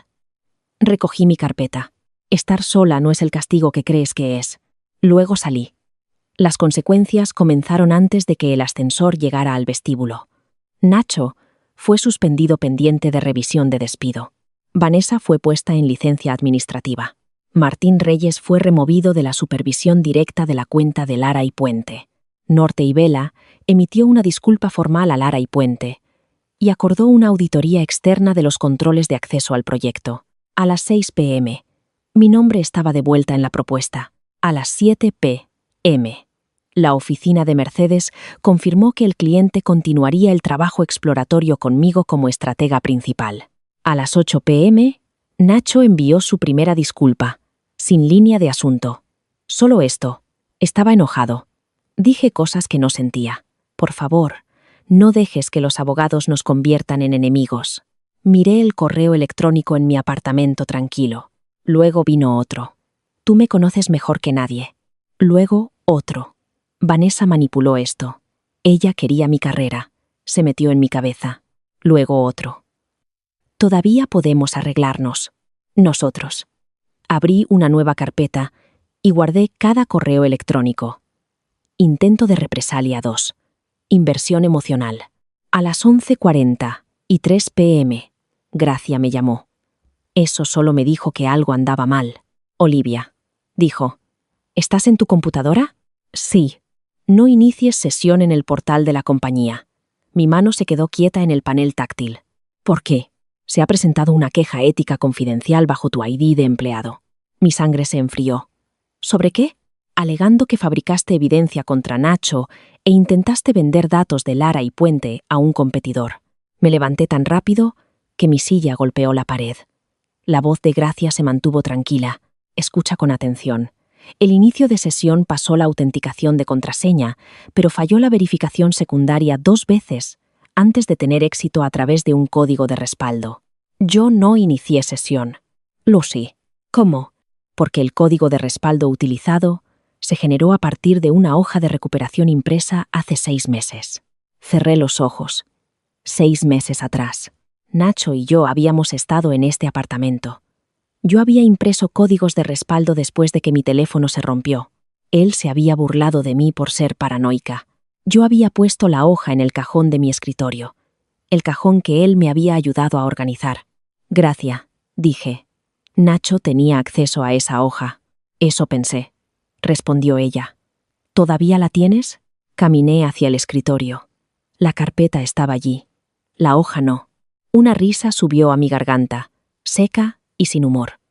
Recogí mi carpeta. Estar sola no es el castigo que crees que es. Luego salí. Las consecuencias comenzaron antes de que el ascensor llegara al vestíbulo. Nacho fue suspendido pendiente de revisión de despido. Vanessa fue puesta en licencia administrativa. Martín Reyes fue removido de la supervisión directa de la cuenta de Lara y Puente. Norte y Vela emitió una disculpa formal a Lara y Puente y acordó una auditoría externa de los controles de acceso al proyecto. A las 6 p.m. Mi nombre estaba de vuelta en la propuesta. A las 7 p.m. La oficina de Mercedes confirmó que el cliente continuaría el trabajo exploratorio conmigo como estratega principal. A las 8 p.m., Nacho envió su primera disculpa, sin línea de asunto. Solo esto. Estaba enojado. Dije cosas que no sentía. Por favor, no dejes que los abogados nos conviertan en enemigos. Miré el correo electrónico en mi apartamento tranquilo. Luego vino otro. Tú me conoces mejor que nadie. Luego otro. Vanessa manipuló esto. Ella quería mi carrera. Se metió en mi cabeza. Luego otro. Todavía podemos arreglarnos. Nosotros. Abrí una nueva carpeta y guardé cada correo electrónico. Intento de represalia 2. Inversión emocional. A las 11:40 y 3 p.m. Gracia me llamó. Eso solo me dijo que algo andaba mal. Olivia. Dijo. ¿Estás en tu computadora? Sí. No inicies sesión en el portal de la compañía. Mi mano se quedó quieta en el panel táctil. ¿Por qué? Se ha presentado una queja ética confidencial bajo tu ID de empleado. Mi sangre se enfrió. ¿Sobre qué? Alegando que fabricaste evidencia contra Nacho e intentaste vender datos de Lara y Puente a un competidor. Me levanté tan rápido que mi silla golpeó la pared. La voz de Gracia se mantuvo tranquila. Escucha con atención. El inicio de sesión pasó la autenticación de contraseña, pero falló la verificación secundaria 2 veces antes de tener éxito a través de un código de respaldo. Yo no inicié sesión. Lucy. ¿Cómo? Porque el código de respaldo utilizado se generó a partir de una hoja de recuperación impresa hace 6 meses. Cerré los ojos. 6 meses atrás. Nacho y yo habíamos estado en este apartamento. Yo había impreso códigos de respaldo después de que mi teléfono se rompió. Él se había burlado de mí por ser paranoica. Yo había puesto la hoja en el cajón de mi escritorio, el cajón que él me había ayudado a organizar. Gracia, dije. Nacho tenía acceso a esa hoja. Eso pensé. Respondió ella. ¿Todavía la tienes? Caminé hacia el escritorio. La carpeta estaba allí. La hoja no. Una risa subió a mi garganta, seca y sin humor.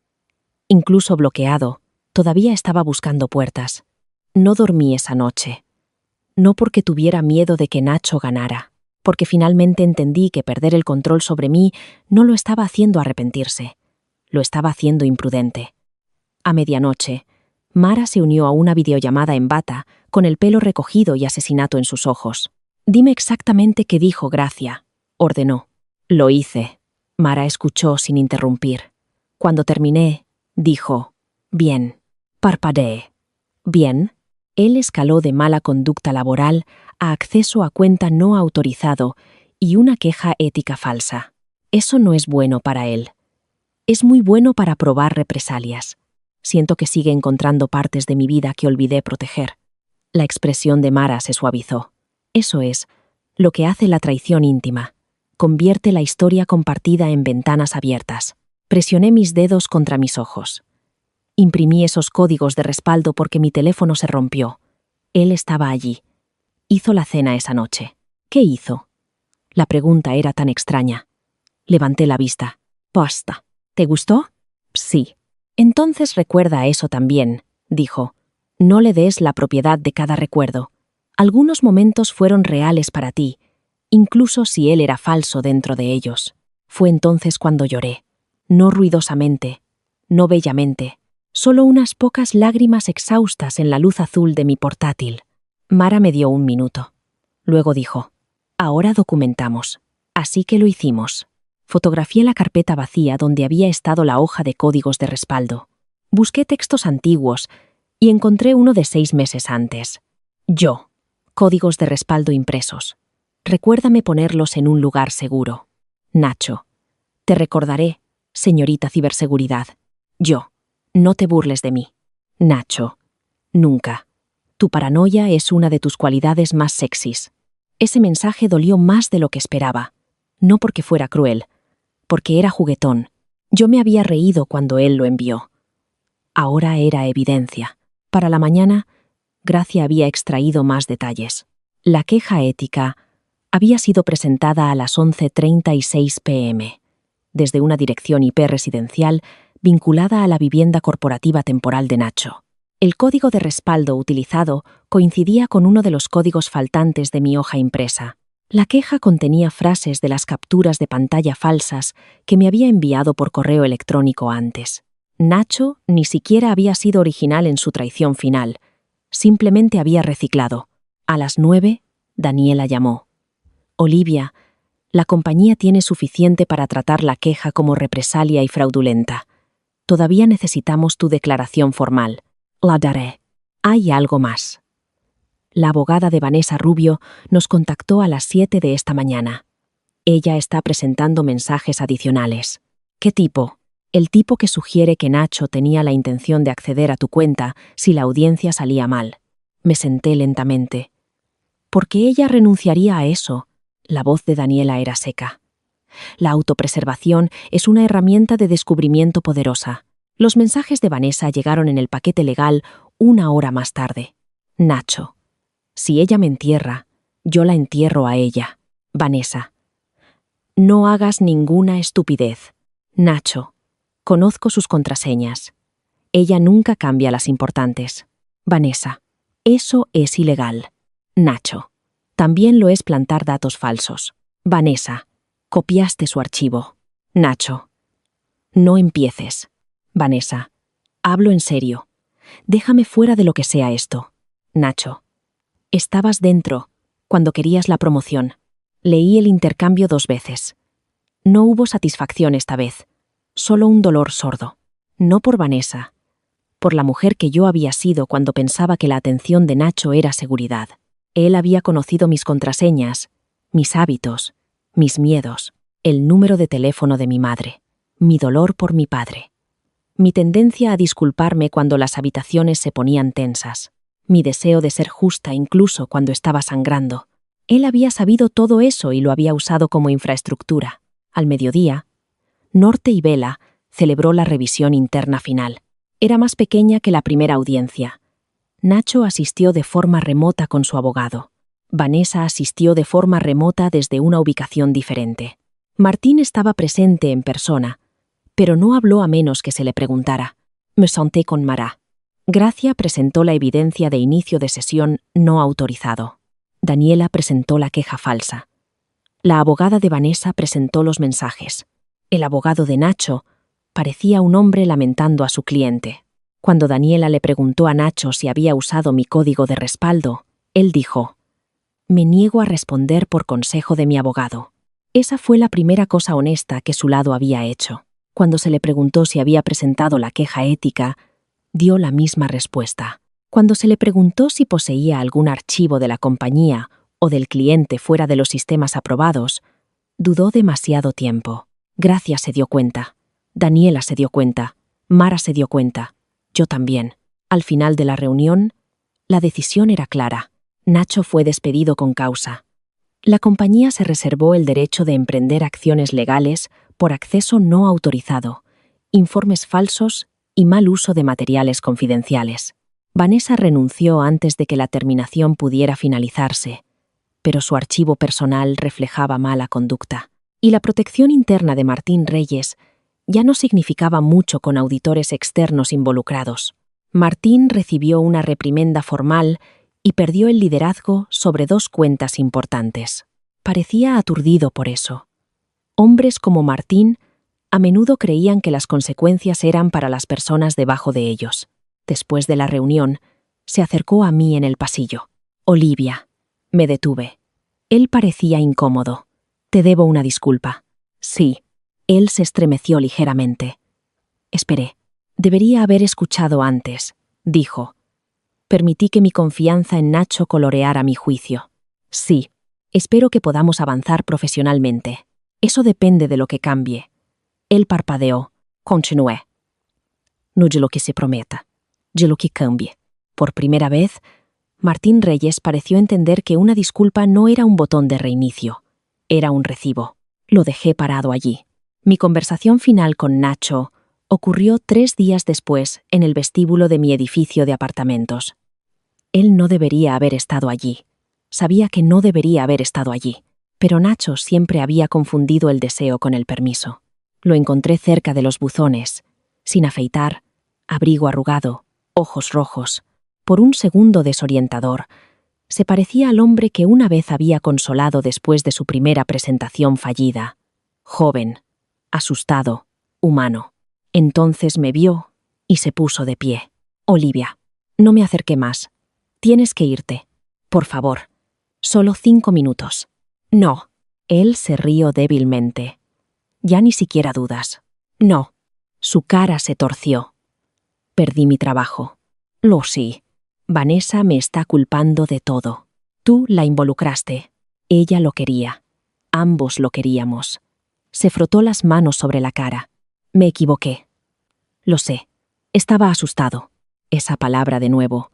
Incluso bloqueado, todavía estaba buscando puertas. No dormí esa noche. No porque tuviera miedo de que Nacho ganara, porque finalmente entendí que perder el control sobre mí no lo estaba haciendo arrepentirse. Lo estaba haciendo imprudente. A medianoche, Mara se unió a una videollamada en bata, con el pelo recogido y asesinato en sus ojos. Dime exactamente qué dijo Gracia, ordenó. Lo hice. Mara escuchó sin interrumpir. Cuando terminé, dijo, bien. Parpadeé. Bien. Él escaló de mala conducta laboral a acceso a cuenta no autorizado y una queja ética falsa. Eso no es bueno para él. Es muy bueno para probar represalias. Siento que sigue encontrando partes de mi vida que olvidé proteger. La expresión de Mara se suavizó. Eso es lo que hace la traición íntima. Convierte la historia compartida en ventanas abiertas. Presioné mis dedos contra mis ojos. Imprimí esos códigos de respaldo porque mi teléfono se rompió. Él estaba allí. Hizo la cena esa noche. ¿Qué hizo? La pregunta era tan extraña. Levanté la vista. Pasta. ¿Te gustó? Sí. Entonces recuerda eso también, dijo. No le des la propiedad de cada recuerdo. Algunos momentos fueron reales para ti, incluso si él era falso dentro de ellos. Fue entonces cuando lloré. No ruidosamente, no bellamente, solo unas pocas lágrimas exhaustas en la luz azul de mi portátil. Mara me dio 1 minuto. Luego dijo, ahora documentamos. Así que lo hicimos. Fotografié la carpeta vacía donde había estado la hoja de códigos de respaldo. Busqué textos antiguos y encontré uno de 6 meses antes. Yo. Códigos de respaldo impresos. Recuérdame ponerlos en un lugar seguro. Nacho. Te recordaré, señorita ciberseguridad. Yo. No te burles de mí. Nacho. Nunca. Tu paranoia es una de tus cualidades más sexys. Ese mensaje dolió más de lo que esperaba. No porque fuera cruel, porque era juguetón. Yo me había reído cuando él lo envió. Ahora era evidencia. Para la mañana, Gracia había extraído más detalles. La queja ética había sido presentada a las 11:36 p.m. desde una dirección IP residencial vinculada a la vivienda corporativa temporal de Nacho. El código de respaldo utilizado coincidía con uno de los códigos faltantes de mi hoja impresa. La queja contenía frases de las capturas de pantalla falsas que me había enviado por correo electrónico antes. Nacho ni siquiera había sido original en su traición final, simplemente había reciclado. A las 9, Daniela llamó. Olivia, la compañía tiene suficiente para tratar la queja como represalia y fraudulenta. Todavía necesitamos tu declaración formal. La daré. Hay algo más. La abogada de Vanessa Rubio nos contactó a las 7 de esta mañana. Ella está presentando mensajes adicionales. ¿Qué tipo? El tipo que sugiere que Nacho tenía la intención de acceder a tu cuenta si la audiencia salía mal. Me senté lentamente. ¿Por qué ella renunciaría a eso? La voz de Daniela era seca. La autopreservación es una herramienta de descubrimiento poderosa. Los mensajes de Vanessa llegaron en el paquete legal 1 hora más tarde. Nacho. Si ella me entierra, yo la entierro a ella. Vanessa. No hagas ninguna estupidez. Nacho. Conozco sus contraseñas. Ella nunca cambia las importantes. Vanessa. Eso es ilegal. Nacho. También lo es plantar datos falsos. Vanessa. Copiaste su archivo. Nacho. No empieces. Vanessa. Hablo en serio. Déjame fuera de lo que sea esto. Nacho. Estabas dentro, cuando querías la promoción. Leí el intercambio 2 veces. No hubo satisfacción esta vez, solo un dolor sordo. No por Vanessa, por la mujer que yo había sido cuando pensaba que la atención de Nacho era seguridad. Él había conocido mis contraseñas, mis hábitos, mis miedos, el número de teléfono de mi madre, mi dolor por mi padre, mi tendencia a disculparme cuando las habitaciones se ponían tensas, mi deseo de ser justa incluso cuando estaba sangrando. Él había sabido todo eso y lo había usado como infraestructura. Al mediodía, Norte y Vela celebró la revisión interna final. Era más pequeña que la primera audiencia. Nacho asistió de forma remota con su abogado. Vanessa asistió de forma remota desde una ubicación diferente. Martín estaba presente en persona, pero no habló a menos que se le preguntara. Me senté con Mara. Gracia presentó la evidencia de inicio de sesión no autorizado. Daniela presentó la queja falsa. La abogada de Vanessa presentó los mensajes. El abogado de Nacho parecía un hombre lamentando a su cliente. Cuando Daniela le preguntó a Nacho si había usado mi código de respaldo, él dijo: «Me niego a responder por consejo de mi abogado». Esa fue la primera cosa honesta que su lado había hecho. Cuando se le preguntó si había presentado la queja ética, dio la misma respuesta. Cuando se le preguntó si poseía algún archivo de la compañía o del cliente fuera de los sistemas aprobados, dudó demasiado tiempo. Gracia se dio cuenta. Daniela se dio cuenta. Mara se dio cuenta. Yo también. Al final de la reunión, la decisión era clara. Nacho fue despedido con causa. La compañía se reservó el derecho de emprender acciones legales por acceso no autorizado, informes falsos y mal uso de materiales confidenciales. Vanessa renunció antes de que la terminación pudiera finalizarse, pero su archivo personal reflejaba mala conducta. Y la protección interna de Martín Reyes ya no significaba mucho con auditores externos involucrados. Martín recibió una reprimenda formal y perdió el liderazgo sobre 2 cuentas importantes. Parecía aturdido por eso. Hombres como Martín a menudo creían que las consecuencias eran para las personas debajo de ellos. Después de la reunión, se acercó a mí en el pasillo. «Olivia». Me detuve. Él parecía incómodo. «Te debo una disculpa». «Sí». Él se estremeció ligeramente. «Esperé. Debería haber escuchado antes», dijo. Permití que mi confianza en Nacho coloreara mi juicio. «Sí. Espero que podamos avanzar profesionalmente. Eso depende de lo que cambie». Él parpadeó. Continué. «No de lo que se prometa, de lo que cambie». Por primera vez, Martín Reyes pareció entender que una disculpa no era un botón de reinicio. Era un recibo. Lo dejé parado allí. Mi conversación final con Nacho Ocurrió 3 días después en el vestíbulo de mi edificio de apartamentos. Él no debería haber estado allí. Sabía que no debería haber estado allí. Pero Nacho siempre había confundido el deseo con el permiso. Lo encontré cerca de los buzones, sin afeitar, abrigo arrugado, ojos rojos. Por un segundo desorientador, se parecía al hombre que una vez había consolado después de su primera presentación fallida. Joven, asustado, humano. Entonces me vio y se puso de pie. Olivia, no me acerqué más. Tienes que irte. Por favor. Solo 5 minutos. No. Él se rió débilmente. Ya ni siquiera dudas. No. Su cara se torció. Perdí mi trabajo. Lo sí. Vanessa me está culpando de todo. Tú la involucraste. Ella lo quería. Ambos lo queríamos. Se frotó las manos sobre la cara. Me equivoqué. Lo sé. Estaba asustado. Esa palabra de nuevo.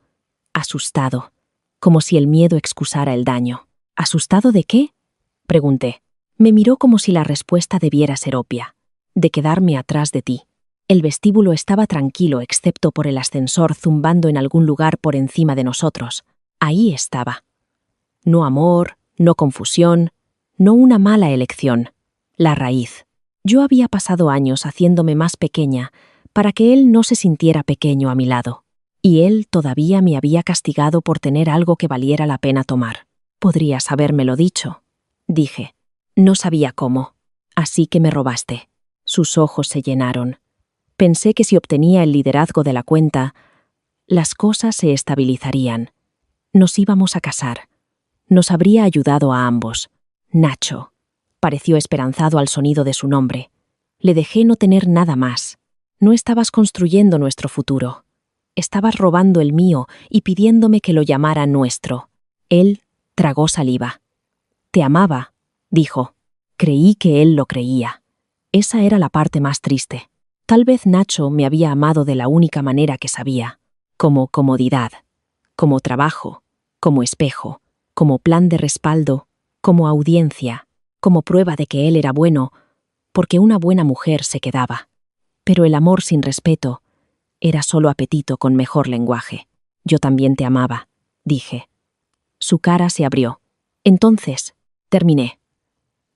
Asustado. Como si el miedo excusara el daño. ¿Asustado de qué? Pregunté. Me miró como si la respuesta debiera ser obvia. De quedarme atrás de ti. El vestíbulo estaba tranquilo excepto por el ascensor zumbando en algún lugar por encima de nosotros. Ahí estaba. No amor, no confusión, no una mala elección. La raíz. Yo había pasado años haciéndome más pequeña para que él no se sintiera pequeño a mi lado. Y él todavía me había castigado por tener algo que valiera la pena tomar. Podrías habérmelo dicho, dije. No sabía cómo. Así que me robaste. Sus ojos se llenaron. Pensé que si obtenía el liderazgo de la cuenta, las cosas se estabilizarían. Nos íbamos a casar. Nos habría ayudado a ambos. Nacho. Pareció esperanzado al sonido de su nombre. Le dejé no tener nada más. No estabas construyendo nuestro futuro. Estabas robando el mío y pidiéndome que lo llamara nuestro. Él tragó saliva. Te amaba, dijo. Creí que él lo creía. Esa era la parte más triste. Tal vez Nacho me había amado de la única manera que sabía, como comodidad, como trabajo, como espejo, como plan de respaldo, como audiencia, como prueba de que él era bueno, porque una buena mujer se quedaba. Pero el amor sin respeto era solo apetito con mejor lenguaje. Yo también te amaba, dije. Su cara se abrió. Entonces, terminé.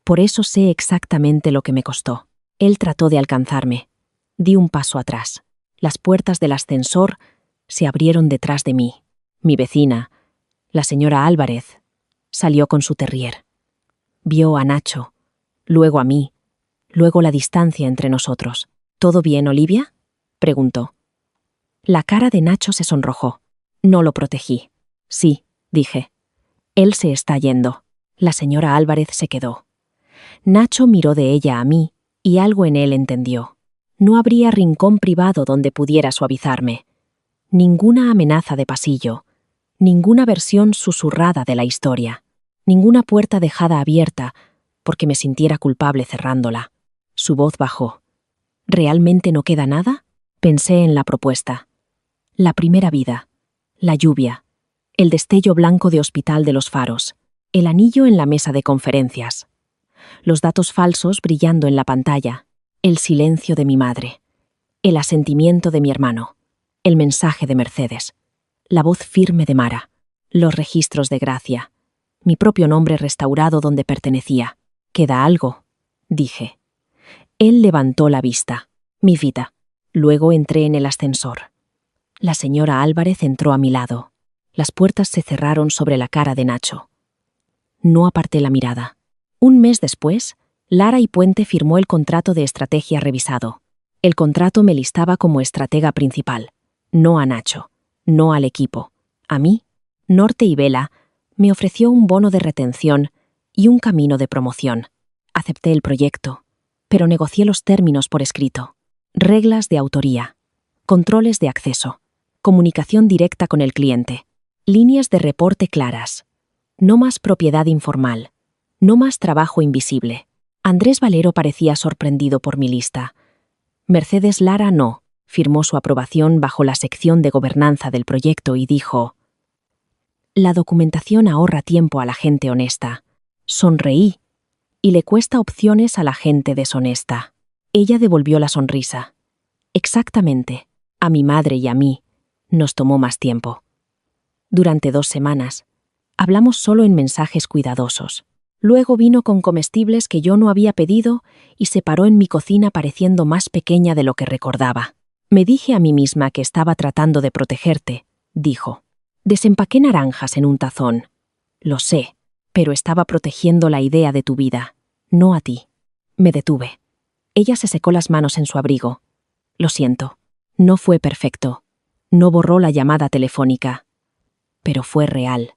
Por eso sé exactamente lo que me costó. Él trató de alcanzarme. Di un paso atrás. Las puertas del ascensor se abrieron detrás de mí. Mi vecina, la señora Álvarez, salió con su terrier. Vio a Nacho, luego a mí, luego la distancia entre nosotros. ¿Todo bien, Olivia?, preguntó. La cara de Nacho se sonrojó. No lo protegí. Sí, dije. Él se está yendo. La señora Álvarez se quedó. Nacho miró de ella a mí y algo en él entendió. No habría rincón privado donde pudiera suavizarme. Ninguna amenaza de pasillo. Ninguna versión susurrada de la historia. Ninguna puerta dejada abierta porque me sintiera culpable cerrándola. Su voz bajó. ¿Realmente no queda nada? Pensé en la propuesta. La primera vida. La lluvia. El destello blanco de Hospital de los Faros. El anillo en la mesa de conferencias. Los datos falsos brillando en la pantalla. El silencio de mi madre. El asentimiento de mi hermano. El mensaje de Mercedes. La voz firme de Mara. Los registros de Gracia. Mi propio nombre restaurado donde pertenecía. ¿Queda algo?, dije. Él levantó la vista. Mi vida. Luego entré en el ascensor. La señora Álvarez entró a mi lado. Las puertas se cerraron sobre la cara de Nacho. No aparté la mirada. Un mes después, Lara y Puente firmó el contrato de estrategia revisado. El contrato me listaba como estratega principal. No a Nacho. No al equipo. A mí, Norte y Vela, me ofreció un bono de retención y un camino de promoción. Acepté el proyecto, pero negocié los términos por escrito. Reglas de autoría, controles de acceso, comunicación directa con el cliente, líneas de reporte claras, no más propiedad informal, no más trabajo invisible. Andrés Valero parecía sorprendido por mi lista. Mercedes Lara no, firmó su aprobación bajo la sección de gobernanza del proyecto y dijo: «La documentación ahorra tiempo a la gente honesta». Sonreí. «Y le cuesta opciones a la gente deshonesta». Ella devolvió la sonrisa. Exactamente. A mi madre y a mí nos tomó más tiempo. Durante 2 semanas, hablamos solo en mensajes cuidadosos. Luego vino con comestibles que yo no había pedido y se paró en mi cocina pareciendo más pequeña de lo que recordaba. Me dije a mí misma que estaba tratando de protegerte, dijo. Desempaqué naranjas en un tazón. Lo sé, pero estaba protegiendo la idea de tu vida, no a ti. Me detuve. Ella se secó las manos en su abrigo. Lo siento. No fue perfecto. No borró la llamada telefónica. Pero fue real.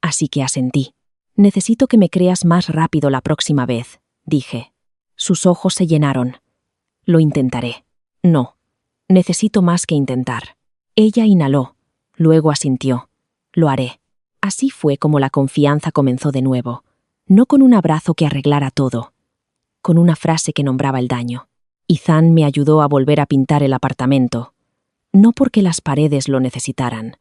Así que asentí. Necesito que me creas más rápido la próxima vez, dije. Sus ojos se llenaron. Lo intentaré. No. Necesito más que intentar. Ella inhaló. Luego asintió. Lo haré. Así fue como la confianza comenzó de nuevo. No con un abrazo que arreglara todo. Con una frase que nombraba el daño. Izan me ayudó a volver a pintar el apartamento. No porque las paredes lo necesitaran.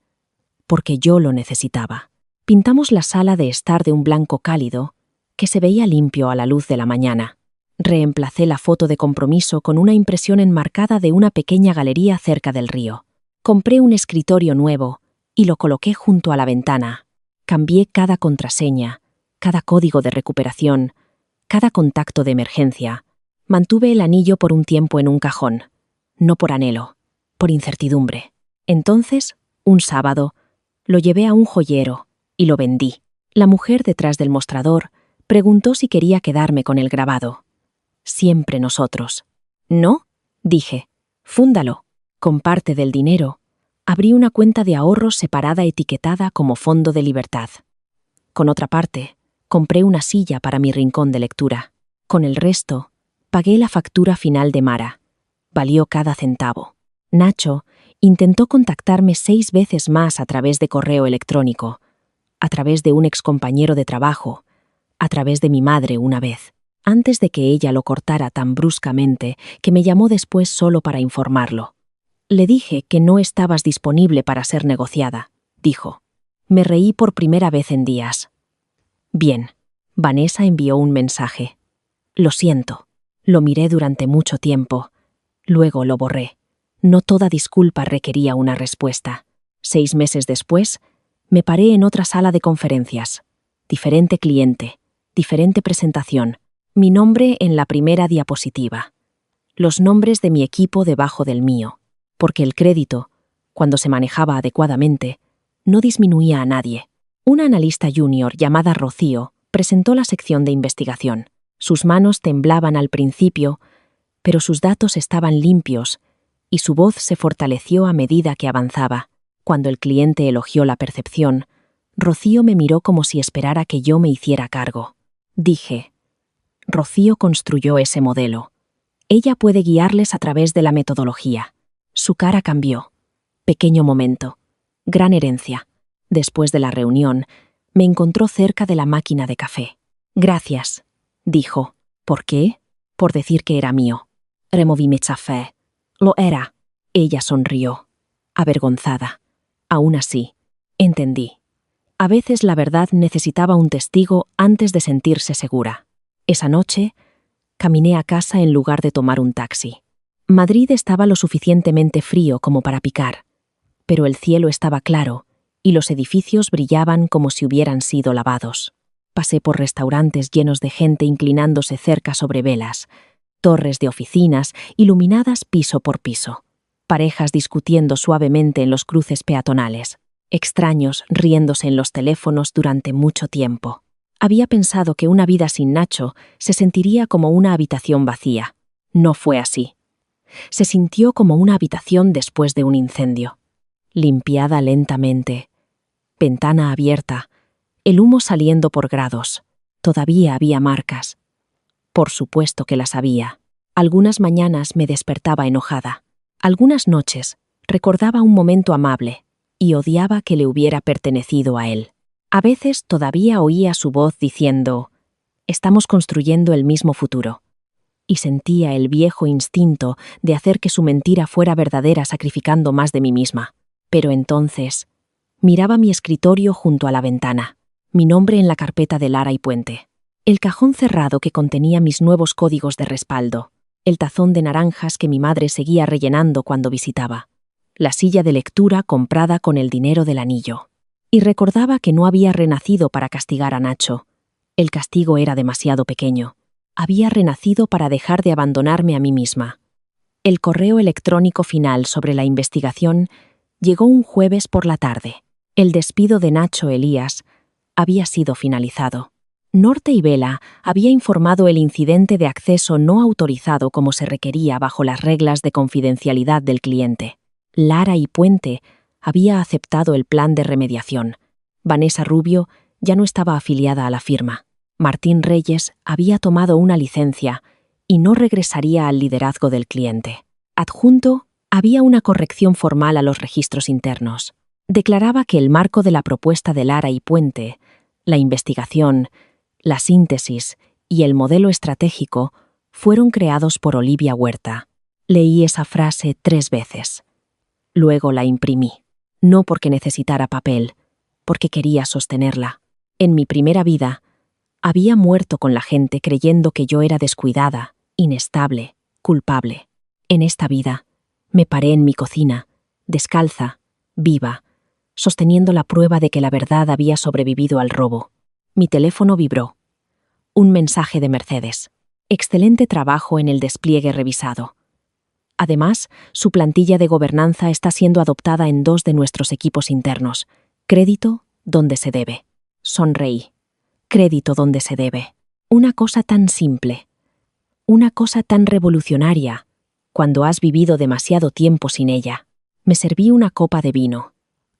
Porque yo lo necesitaba. Pintamos la sala de estar de un blanco cálido que se veía limpio a la luz de la mañana. Reemplacé la foto de compromiso con una impresión enmarcada de una pequeña galería cerca del río. Compré un escritorio nuevo y lo coloqué junto a la ventana. Cambié cada contraseña, cada código de recuperación, cada contacto de emergencia. Mantuve el anillo por un tiempo en un cajón. No por anhelo, por incertidumbre. Entonces, un sábado, lo llevé a un joyero y lo vendí. La mujer detrás del mostrador preguntó si quería quedarme con el grabado. Siempre nosotros. ¿No? Dije. Fúndalo. Con parte del dinero, abrí una cuenta de ahorros separada etiquetada como Fondo de Libertad. Con otra parte, compré una silla para mi rincón de lectura. Con el resto, pagué la factura final de Mara. Valió cada centavo. Nacho intentó contactarme 6 veces más a través de correo electrónico, a través de un excompañero de trabajo, a través de mi madre una vez, antes de que ella lo cortara tan bruscamente que me llamó después solo para informarlo. Le dije que no estabas disponible para ser negociada, dijo. Me reí por primera vez en días. Bien, Vanessa envió un mensaje. Lo siento. Lo miré durante mucho tiempo. Luego lo borré. No toda disculpa requería una respuesta. 6 meses después, me paré en otra sala de conferencias. Diferente cliente, diferente presentación. Mi nombre en la primera diapositiva. Los nombres de mi equipo debajo del mío. Porque el crédito, cuando se manejaba adecuadamente, no disminuía a nadie. Una analista junior llamada Rocío presentó la sección de investigación. Sus manos temblaban al principio, pero sus datos estaban limpios y su voz se fortaleció a medida que avanzaba. Cuando el cliente elogió la percepción, Rocío me miró como si esperara que yo me hiciera cargo. Dije, Rocío construyó ese modelo. Ella puede guiarles a través de la metodología. Su cara cambió. Pequeño momento. Gran herencia. Después de la reunión, me encontró cerca de la máquina de café. Gracias, dijo. ¿Por qué? Por decir que era mío. Removí mi café. Lo era. Ella sonrió, avergonzada. Aún así, entendí. A veces la verdad necesitaba un testigo antes de sentirse segura. Esa noche, caminé a casa en lugar de tomar un taxi. Madrid estaba lo suficientemente frío como para picar, pero el cielo estaba claro y los edificios brillaban como si hubieran sido lavados. Pasé por restaurantes llenos de gente inclinándose cerca sobre velas, torres de oficinas iluminadas piso por piso, parejas discutiendo suavemente en los cruces peatonales, extraños riéndose en los teléfonos durante mucho tiempo. Había pensado que una vida sin Nacho se sentiría como una habitación vacía. No fue así. Se sintió como una habitación después de un incendio. Limpiada lentamente. Ventana abierta. El humo saliendo por grados. Todavía había marcas. Por supuesto que las había. Algunas mañanas me despertaba enojada. Algunas noches recordaba un momento amable y odiaba que le hubiera pertenecido a él. A veces todavía oía su voz diciendo, «Estamos construyendo el mismo futuro». Y sentía el viejo instinto de hacer que su mentira fuera verdadera sacrificando más de mí misma. Pero entonces, miraba mi escritorio junto a la ventana, mi nombre en la carpeta de Lara y Puente, el cajón cerrado que contenía mis nuevos códigos de respaldo, el tazón de naranjas que mi madre seguía rellenando cuando visitaba, la silla de lectura comprada con el dinero del anillo. Y recordaba que no había renacido para castigar a Nacho. El castigo era demasiado pequeño. Había renacido para dejar de abandonarme a mí misma. El correo electrónico final sobre la investigación llegó un jueves por la tarde. El despido de Nacho Elías había sido finalizado. Norte y Vela había informado el incidente de acceso no autorizado como se requería bajo las reglas de confidencialidad del cliente. Lara y Puente había aceptado el plan de remediación. Vanessa Rubio ya no estaba afiliada a la firma. Martín Reyes había tomado una licencia y no regresaría al liderazgo del cliente. Adjunto, había una corrección formal a los registros internos. Declaraba que el marco de la propuesta de Lara y Puente, la investigación, la síntesis y el modelo estratégico fueron creados por Olivia Huerta. Leí esa frase 3 veces. Luego la imprimí. No porque necesitara papel, porque quería sostenerla. En mi primera vida, había muerto con la gente creyendo que yo era descuidada, inestable, culpable. En esta vida, me paré en mi cocina, descalza, viva, sosteniendo la prueba de que la verdad había sobrevivido al robo. Mi teléfono vibró. Un mensaje de Mercedes. Excelente trabajo en el despliegue revisado. Además, su plantilla de gobernanza está siendo adoptada en 2 de nuestros equipos internos. Crédito donde se debe. Sonreí. Crédito donde se debe. Una cosa tan simple. Una cosa tan revolucionaria, cuando has vivido demasiado tiempo sin ella. Me serví una copa de vino.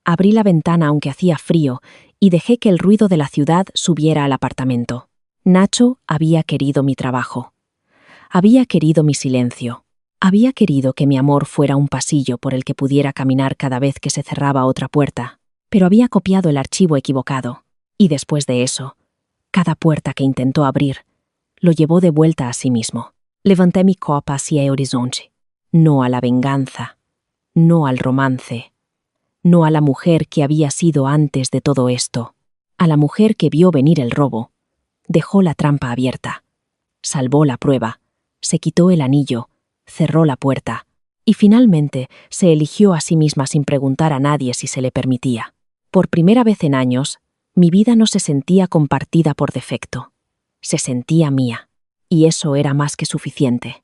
Abrí la ventana aunque hacía frío y dejé que el ruido de la ciudad subiera al apartamento. Nacho había querido mi trabajo. Había querido mi silencio. Había querido que mi amor fuera un pasillo por el que pudiera caminar cada vez que se cerraba otra puerta, pero había copiado el archivo equivocado. Y después de eso, cada puerta que intentó abrir, lo llevó de vuelta a sí mismo. Levanté mi copa hacia el horizonte. No a la venganza, no al romance, no a la mujer que había sido antes de todo esto, a la mujer que vio venir el robo, dejó la trampa abierta, salvó la prueba, se quitó el anillo, cerró la puerta y finalmente se eligió a sí misma sin preguntar a nadie si se le permitía. Por primera vez en años, mi vida no se sentía compartida por defecto. Se sentía mía, y eso era más que suficiente.